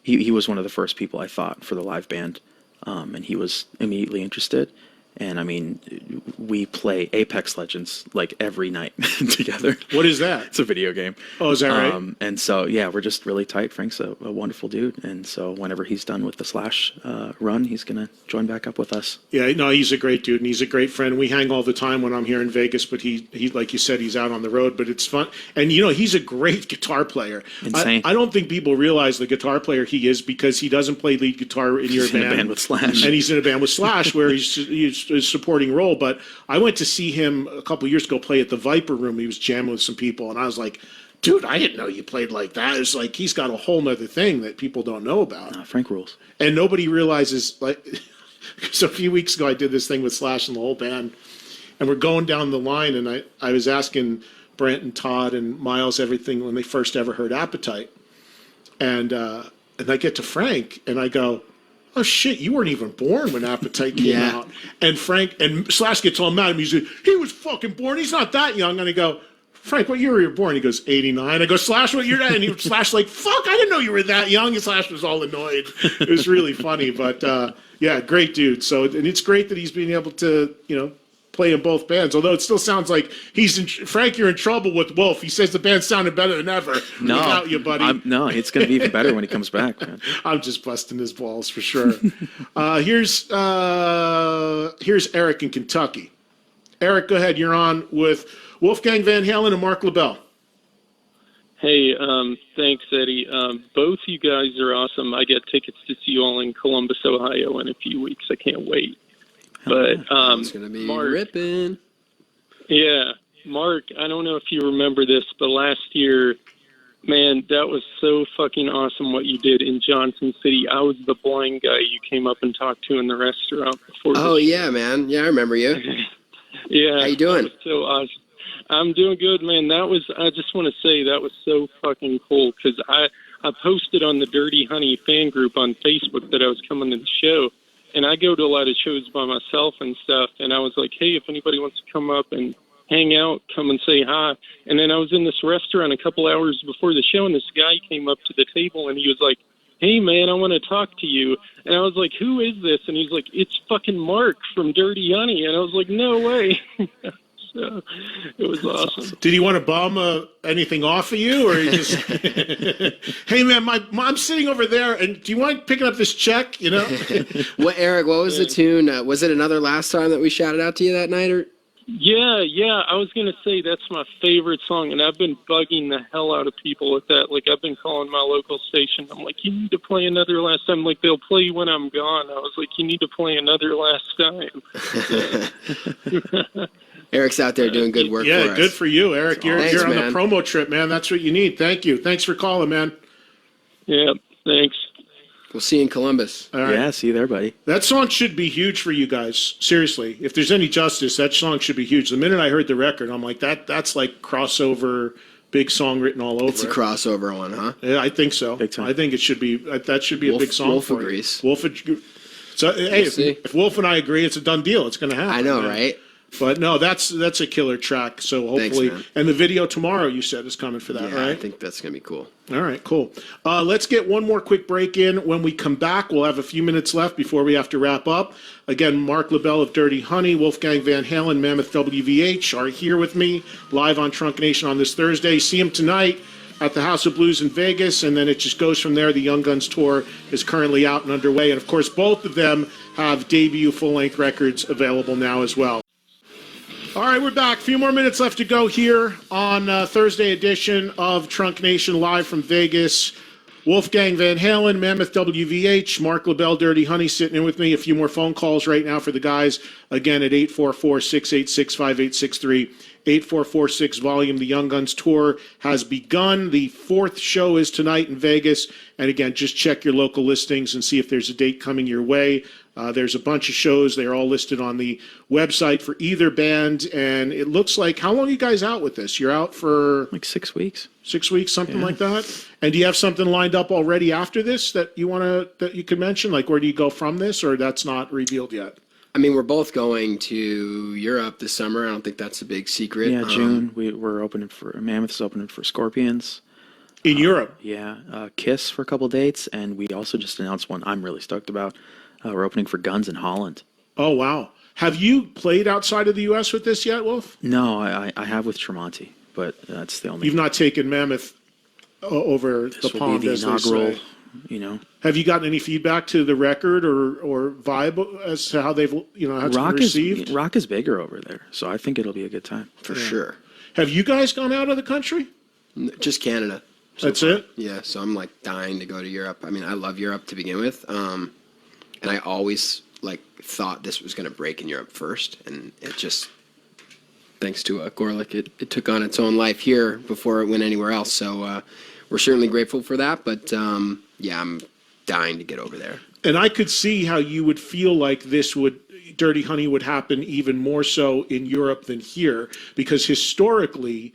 he was one of the first people I thought for the live band, and he was immediately interested. And I mean, we play Apex Legends like every night together. What is that? It's a video game. Oh, is that right? And so, yeah, we're just really tight. Frank's a wonderful dude. And so whenever he's done with the Slash run, he's going to join back up with us. Yeah, no, he's a great dude, and he's a great friend. We hang all the time when I'm here in Vegas, but he like you said, he's out on the road, but it's fun. And, you know, he's a great guitar player. Insane. I don't think people realize the guitar player he is because he doesn't play lead guitar in your He's in band. a band with Slash. And he's in a band with Slash where he's a supporting role. But I went to see him a couple years ago play at the Viper Room. He was jamming with some people, and I was like, dude, I didn't know you played like that. It's like he's got a whole nother thing that people don't know about. Frank rules. And nobody realizes, like, so a few weeks ago I did this thing with Slash and the whole band, and we're going down the line, and I was asking Brent and Todd and Miles everything when they first ever heard Appetite. And I get to Frank, and I go, oh shit, you weren't even born when Appetite came out. And Slash gets all mad at me. He's like, he was fucking born. He's not that young. And I go, Frank, what year were you born? He goes, 89. I go, Slash, what year? And he Slash like, fuck, I didn't know you were that young. And Slash was all annoyed. It was really funny. But yeah, great dude. So, and it's great that he's being able to, you know, play in both bands. Although it still sounds like Frank, you're in trouble with Wolf. He says the band sounded better than ever without you, buddy. No, it's going to be even better when he comes back, man. I'm just busting his balls for sure. Here's Eric in Kentucky. Eric, go ahead. You're on with Wolfgang Van Halen and Mark LaBelle. Hey, thanks, Eddie. Both you guys are awesome. I get tickets to see you all in Columbus, Ohio in a few weeks. I can't wait. But It's going to be Mark, ripping. Yeah, Mark, I don't know if you remember this, but last year, man, that was so fucking awesome what you did in Johnson City. I was the blind guy you came up and talked to in the restaurant before. Oh, yeah, man. Yeah, I remember you. Yeah. How you doing? That was so awesome. I'm doing good, man. I just want to say that was so fucking cool because I posted on the Dirty Honey fan group on Facebook that I was coming to the show. And I go to a lot of shows by myself and stuff. And I was like, hey, if anybody wants to come up and hang out, come and say hi. And then I was in this restaurant a couple hours before the show, and this guy came up to the table, and he was like, hey, man, I want to talk to you. And I was like, who is this? And he's like, it's fucking Mark from Dirty Honey. And I was like, no way. So it was awesome. Did he want to bum anything off of you, or he just, hey man, my mom's sitting over there, and do you mind picking up this check? You know. Eric, what was the tune? Was it Another Last Time that we shouted out to you that night, or? Yeah. I was gonna say that's my favorite song, and I've been bugging the hell out of people with that. Like I've been calling my local station. I'm like, you need to play Another Last Time. Like they'll play when I'm gone. I was like, you need to play Another Last Time. Eric's out there doing good work for us. Yeah, good for you, Eric. You're Thanks, on man. the promo trip, man. That's what you need. Thank you. Thanks for calling, man. Yeah, thanks. We'll see you in Columbus. All right. Yeah, see you there, buddy. That song should be huge for you guys. Seriously, if there's any justice, that song should be huge. The minute I heard the record, I'm like, that's like crossover, big song written all over. It's a crossover one, huh? Yeah, I think so. Big time. I think it should be. That should be a Wolf- big song Wolf for agrees. you. Wolf. So hey, see. if Wolf and I agree, it's a done deal. It's going to happen. I know, man. right? But no, that's a killer track. So hopefully, man. and the video tomorrow you said is coming for that, Yeah, I right? think that's going to be cool. All right, cool. Let's get one more quick break in. When we come back, we'll have a few minutes left before we have to wrap up. Again, Mark LaBelle of Dirty Honey, Wolfgang Van Halen, Mammoth WVH are here with me live on Trunk Nation on this Thursday. See them tonight at the House of Blues in Vegas, and then it just goes from there. The Young Guns tour is currently out and underway. And of course, both of them have debut full-length records available now as well. All right, we're back. A few more minutes left to go here on Thursday edition of Trunk Nation live from Vegas. Wolfgang Van Halen, Mammoth WVH, Mark LaBelle, Dirty Honey sitting in with me. A few more phone calls right now for the guys. Again, at 844-686-5863, 8446-VOLUME. The Young Guns tour has begun. The fourth show is tonight in Vegas. And again, just check your local listings and see if there's a date coming your way. There's a bunch of shows. They're all listed on the website for either band. And it looks like, how long are you guys out with this? You're out for Like 6 weeks. 6 weeks, something like that? And do you have something lined up already after this that you could mention? Like, where do you go from this, or that's not revealed yet? I mean, we're both going to Europe this summer. I don't think that's a big secret. Yeah, June. We're opening for Mammoth's opening for Scorpions. In Europe. Yeah, Kiss for a couple dates, and we also just announced one I'm really stoked about. We're opening for Guns in Holland. Oh, wow. Have you played outside of the U.S. with this yet, Wolf? No, I have with Tremonti, but that's the only. You've not taken Mammoth over the This will pond, be the as inaugural, they say. you know. Have you gotten any feedback to the record or vibe as to how they've, how it's been received? Rock is bigger over there, so I think it'll be a good time. For sure. Have you guys gone out of the country? Just Canada. so That's far. it? Yeah, so I'm like dying to go to Europe. I mean, I love Europe to begin with, and I always thought this was going to break in Europe first, and it just, thanks to Gorlick, it took on its own life here before it went anywhere else. So we're certainly grateful for that, but yeah, I'm dying to get over there. And I could see how you would feel like Dirty Honey would happen even more so in Europe than here, because historically,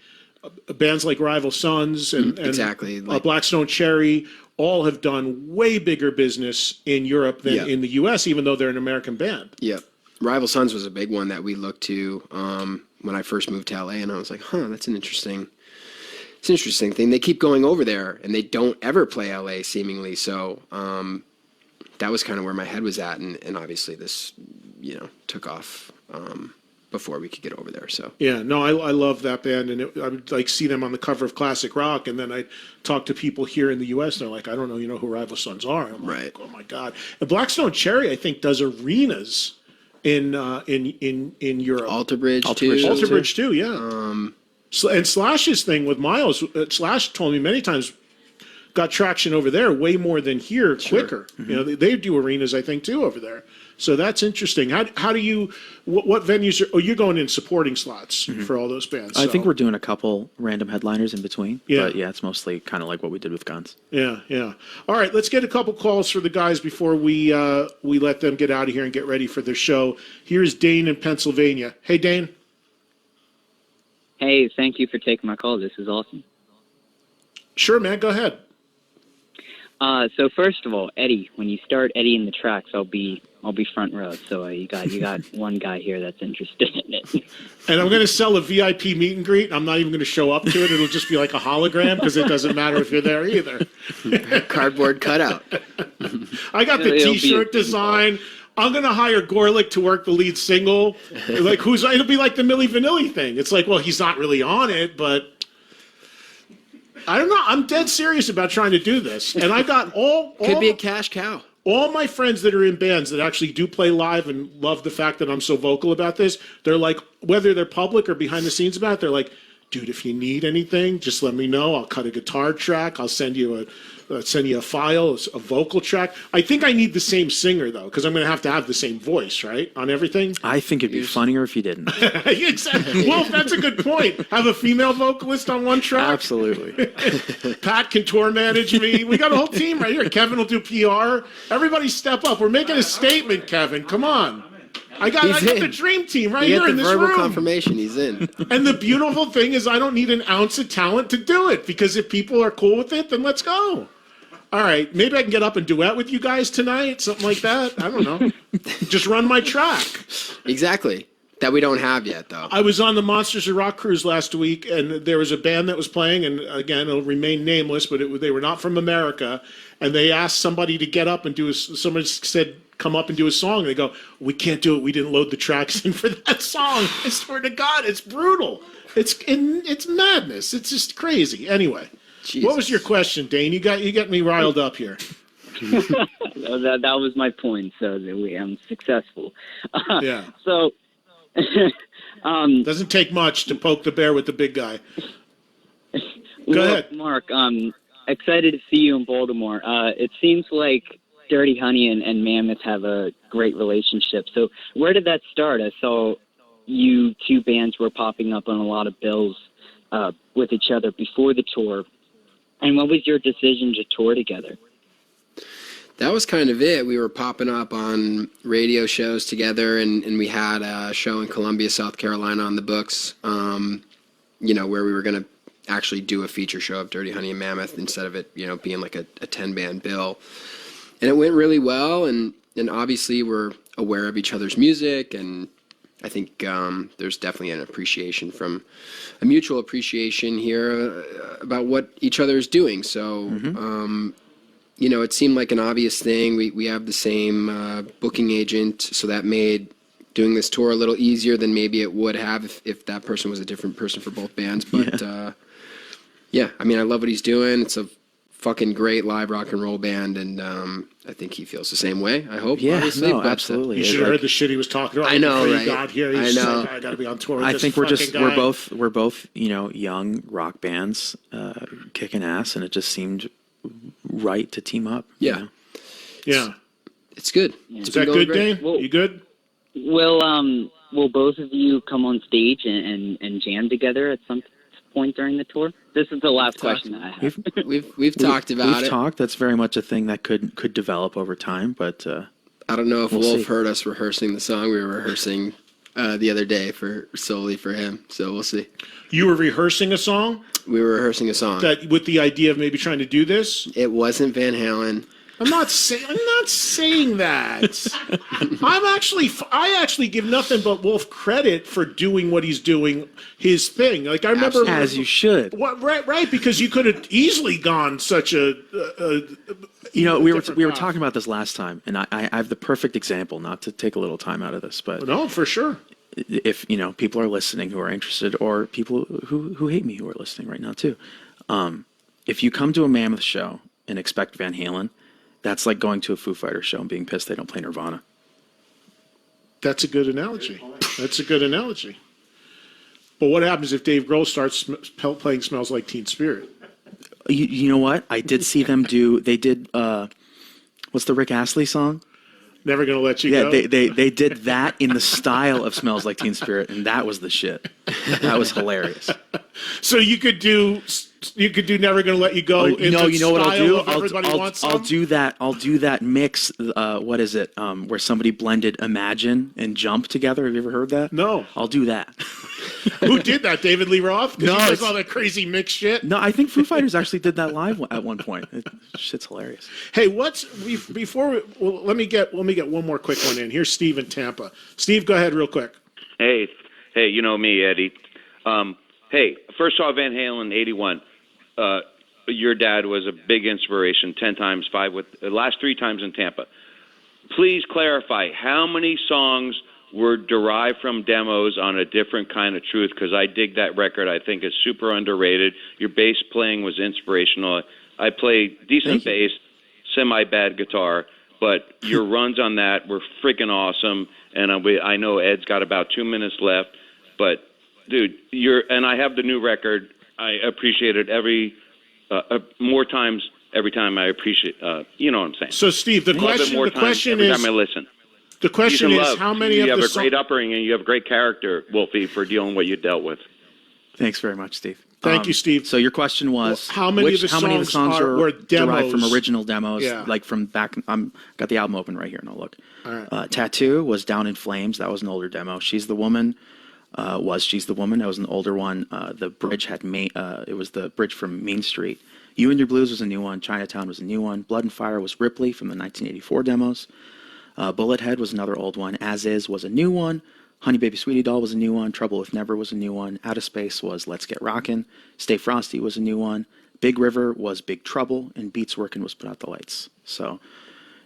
bands like Rival Sons and exactly, Blackstone Cherry all have done way bigger business in Europe than in the U.S., even though they're an American band. Yep. Rival Sons was a big one that we looked to when I first moved to L.A., and I was like, that's an interesting thing. They keep going over there, and they don't ever play L.A. seemingly, so that was kind of where my head was at, and obviously this, took off before we could get over there. So yeah, no, I love that band, and I would see them on the cover of Classic Rock, and then I talk to people here in the U.S. They're like, I don't know, who Rival Sons are. I'm right. Like, oh my god. And Blackstone Cherry, I think, does arenas in Europe. Alter Bridge too, yeah. And Slash's thing with Miles, Slash told me many times, got traction over there way more than here, quicker. Mm-hmm. They do arenas, I think, too, over there. So that's interesting. How do you, what venues you're going in supporting slots for all those bands? I think we're doing a couple random headliners in between. Yeah. But yeah, it's mostly kind of like what we did with Guns. Yeah, yeah. All right, let's get a couple calls for the guys before we let them get out of here and get ready for their show. Here's Dane in Pennsylvania. Hey, Dane. Hey, thank you for taking my call. This is awesome. Sure, man. Go ahead. So first of all, Eddie, when you start Eddie in the tracks, I'll be front row. So you got one guy here that's interested in it. And I'm going to sell a VIP meet and greet. I'm not even going to show up to it. It'll just be like a hologram because it doesn't matter if you're there either. Cardboard cutout. I got the T-shirt design. I'm going to hire Gorlick to work the lead single. It'll be like the Milli Vanilli thing. It's like, well, he's not really on it, but I don't know. I'm dead serious about trying to do this. And I got could be a cash cow. All my friends that are in bands that actually do play live and love the fact that I'm so vocal about this, they're like, whether they're public or behind the scenes about it, they're like, dude, if you need anything, just let me know. I'll cut a guitar track. I'll send you a file, a vocal track. I think I need the same singer, though, because I'm going to have the same voice, right, on everything. I think it'd be funnier if you didn't. Exactly. Well, that's a good point. Have a female vocalist on one track. Absolutely. Pat can tour manage me. We got a whole team right here. Kevin will do PR. Everybody step up. We're making a statement, Kevin. Come on. I got the dream team right here in this room. Verbal confirmation, he's in. And the beautiful thing is I don't need an ounce of talent to do it, because if people are cool with it, then let's go. All right, maybe I can get up and duet with you guys tonight, something like that. I don't know. Just run my track. Exactly. That we don't have yet, though. I was on the Monsters of Rock cruise last week, and there was a band that was playing, and again, it'll remain nameless, but they were not from America, and they asked somebody to get up and somebody said, come up and do a song. And they go, we can't do it. We didn't load the tracks in for that song. I swear to God, it's brutal. It's madness. It's just crazy. Anyway, Jesus. What was your question, Dane? You got me riled up here. That was my point. So I'm successful. Yeah. So doesn't take much to poke the bear with the big guy. Go ahead, Mark. Excited to see you in Baltimore. It seems like Dirty Honey and Mammoth have a great relationship. So where did that start? I saw you two bands were popping up on a lot of bills with each other before the tour. And what was your decision to tour together? That was kind of it. We were popping up on radio shows together, and we had a show in Columbia, South Carolina on the books, where we were going to actually do a feature show of Dirty Honey and Mammoth instead of it, being like a 10-band bill. And it went really well, and obviously we're aware of each other's music, and I think there's definitely a mutual appreciation here about what each other is doing. So, it seemed like an obvious thing. We have the same booking agent, so that made doing this tour a little easier than maybe it would have if that person was a different person for both bands. But I mean, I love what he's doing. It's a fucking great live rock and roll band, and I think he feels the same way. I hope. Yeah, obviously, no, but, absolutely. You should have heard the shit he was talking about. I know, before right? He got here. He's like, I got to be on tour with I this think we're fucking guy. both young rock bands kicking ass, and it just seemed right to team up. Yeah. You know? Yeah. It's good. Is that good, Dane? Well- You good? Will both of you come on stage and jam together at some point during the tour? This is the last question that I have. We've talked about it. Talked. That's very much a thing that could develop over time, but I don't know if we'll Wolf see. heard us rehearsing the song we were rehearsing the other day solely for him. So we'll see. You were rehearsing a song We were rehearsing a song. that with the idea of maybe trying to do this. It wasn't Van Halen. I'm not saying that. I actually give nothing but Wolf credit for doing what he's doing, his thing. Like I remember, as you should. What, right, because you could have easily gone such a We were different path. talking about this last time, and I have the perfect example. Not to take a little time out of this, but No, for sure. if people are listening who are interested, or people who hate me who are listening right now too, if you come to a Mammoth show and expect Van Halen, that's like going to a Foo Fighters show and being pissed they don't play Nirvana. That's a good analogy. But what happens if Dave Grohl starts playing "Smells Like Teen Spirit"? You know what? I did see them do. They did. What's the Rick Astley song? Never Gonna Let You Yeah, Go. they did that in the style of "Smells Like Teen Spirit," and that was the shit. That was hilarious. So you could do "Never Gonna Let You Go." in No, the you know what I'll style do? of Everybody Wants I'll Some? do that mix. What is it? Where somebody blended Imagine and Jump together. Have you ever heard that? No. I'll do that. Who did that? David Lee Roth? No, he does it's- all that crazy mix shit. No, I think Foo Fighters actually did that live at one point. Shit's hilarious. Hey, let me get one more quick one in. Here's Steve in Tampa. Steve, go ahead real quick. Hey, you know me, Eddie. Hey, first saw Van Halen in '81. Your dad was a big inspiration. 10 times 5 with the last 3 times in Tampa. Please clarify how many songs were derived from demos on A Different Kind of Truth, because I dig that record. I think it's super underrated. Your bass playing was inspirational. I play decent bass, semi-bad guitar, but your runs on that were freaking awesome. And I know Ed's got about 2 minutes left, but dude, and I have the new record. I appreciate it more times every time. I appreciate, you know what I'm saying. So, Steve, the question every is, time I listen. the question Peace and is, love. how many you of have the a great upbringing and you have great character, Wolfie, for dealing what you dealt with. Thanks very much, Steve. Thank you, Steve. So your question was How many of the songs were derived from demos? original demos, Yeah. like from back. I'm got the album open right here, and I'll look. All right. Tattoo was Down in Flames. That was an older demo. She's the Woman She's the Woman. That was an older one. The bridge had it was the bridge from Main Street. You and Your Blues was a new one. Chinatown was a new one. Blood and Fire was Ripley from the 1984 demos. Bullet Head was another old one. As Is was a new one. Honey Baby Sweetie Doll was a new one. Trouble with Never was a new one. Out of Space was Let's Get Rockin'. Stay Frosty was a new one. Big River was Big Trouble. And Beats Workin' was Put Out the Lights. So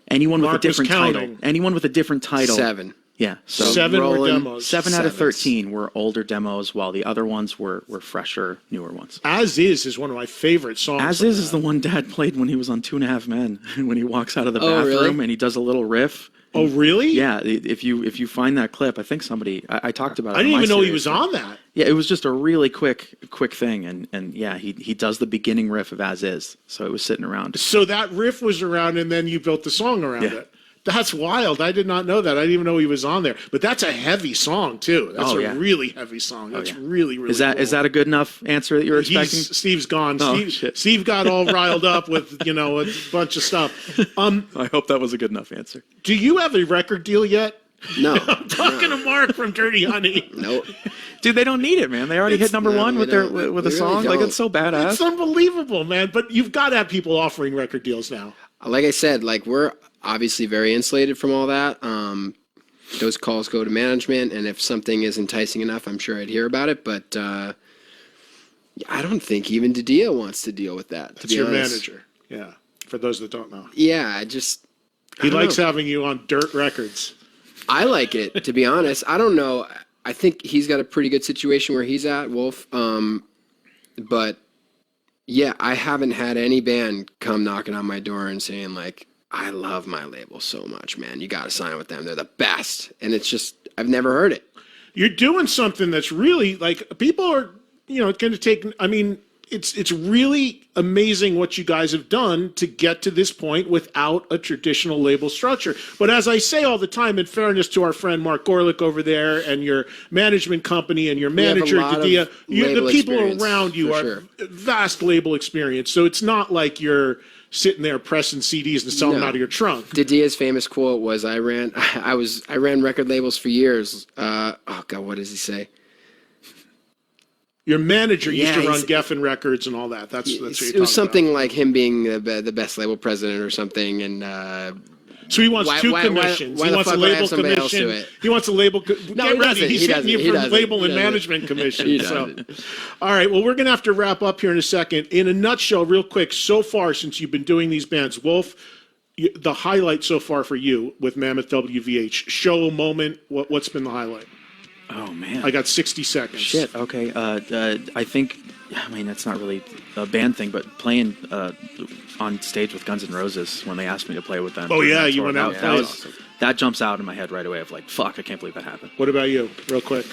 anyone with Mark a was different title. counting. Anyone with a different title. 7. Yeah. So 7 were rolling demos. 7 out of Sevens. 13 were older demos, while the other ones were fresher, newer ones. As Is one of my favorite songs. As on is that. the one Dad played when he was on 2.5 Men, when he walks out of the Oh, bathroom really? and he does a little riff. Oh, really? Yeah, if you find that clip, I think somebody I talked about it. I didn't on my even know he series. was on that. Yeah, it was just a really quick thing, and yeah, he does the beginning riff of As Is, so it was sitting around. So that riff was around, and then you built the song around Yeah. it. That's wild. I did not know that. I didn't even know he was on there. But that's a heavy song too. That's Oh, a yeah. really heavy song. That's yeah. really, really. Is that cool. is that a good enough answer that you were expecting? Steve's gone. Oh, shit. Steve got all riled up with a bunch of stuff. I hope that was a good enough answer. Do you have a record deal yet? No. I'm talking to Mark from Dirty Honey. Nope. Dude, they don't need it, man. They already hit number no, one we with their don't. with a We really song. Like don't. it's so badass. It's unbelievable, man. But you've got to have people offering record deals now. Like I said, we're obviously very insulated from all that. those calls go to management, and if something is enticing enough, I'm sure I'd hear about it. But I don't think even EDDIE wants to deal with that. That's your manager. Yeah. For those that don't know. Yeah, He likes having you on Dirt Records. I like it, to be honest. I don't know. I think he's got a pretty good situation where he's at, Wolf. But yeah, I haven't had any band come knocking on my door and saying like, I love my label so much, man. You got to sign with them. They're the best. And it's just, I've never heard it. You're doing something that's really like people are, going to take, I mean, it's really amazing what you guys have done to get to this point without a traditional label structure. But as I say all the time, in fairness to our friend Mark Gorlick over there and your management company and your manager, EDDIE, the people around you are vast label experience. So it's not like you're sitting there pressing CDs and selling them out of your trunk. EDDIE's famous quote was, I ran record labels for years. Oh God, what does he say? Your manager used to run Geffen Records and all that. That's it was something like him being the best label president or something, and so he wants two commissions. He wants a label commission. He wants a label. Get ready. He's hitting you for label and management commission. So, all right. Well, we're gonna have to wrap up here in a second. In a nutshell, real quick. So far, since you've been doing these bands, Wolf, the highlight so far for you with Mammoth WVH show moment. What's been the highlight? Oh man, I got 60 seconds. Shit. Okay. I think. I mean, that's not really a band thing, but playing on stage with Guns N' Roses when they asked me to play with them. Oh yeah, you went out. That jumps out in my head right away. Of like, fuck, I can't believe that happened. What about you, real quick?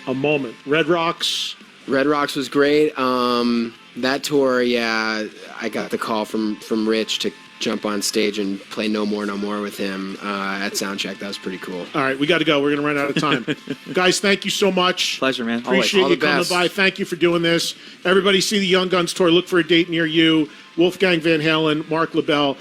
A moment. Red Rocks. Red Rocks was great. That tour, yeah, I got the call from Rich to jump on stage and play No More with him at Soundcheck. That was pretty cool. All right, we got to go. We're going to run out of time. Guys, thank you so much. Pleasure, man. Appreciate you coming by. Thank you for doing this. Everybody see the Young Guns tour. Look for a date near you. Wolfgang Van Halen, Mark LaBelle.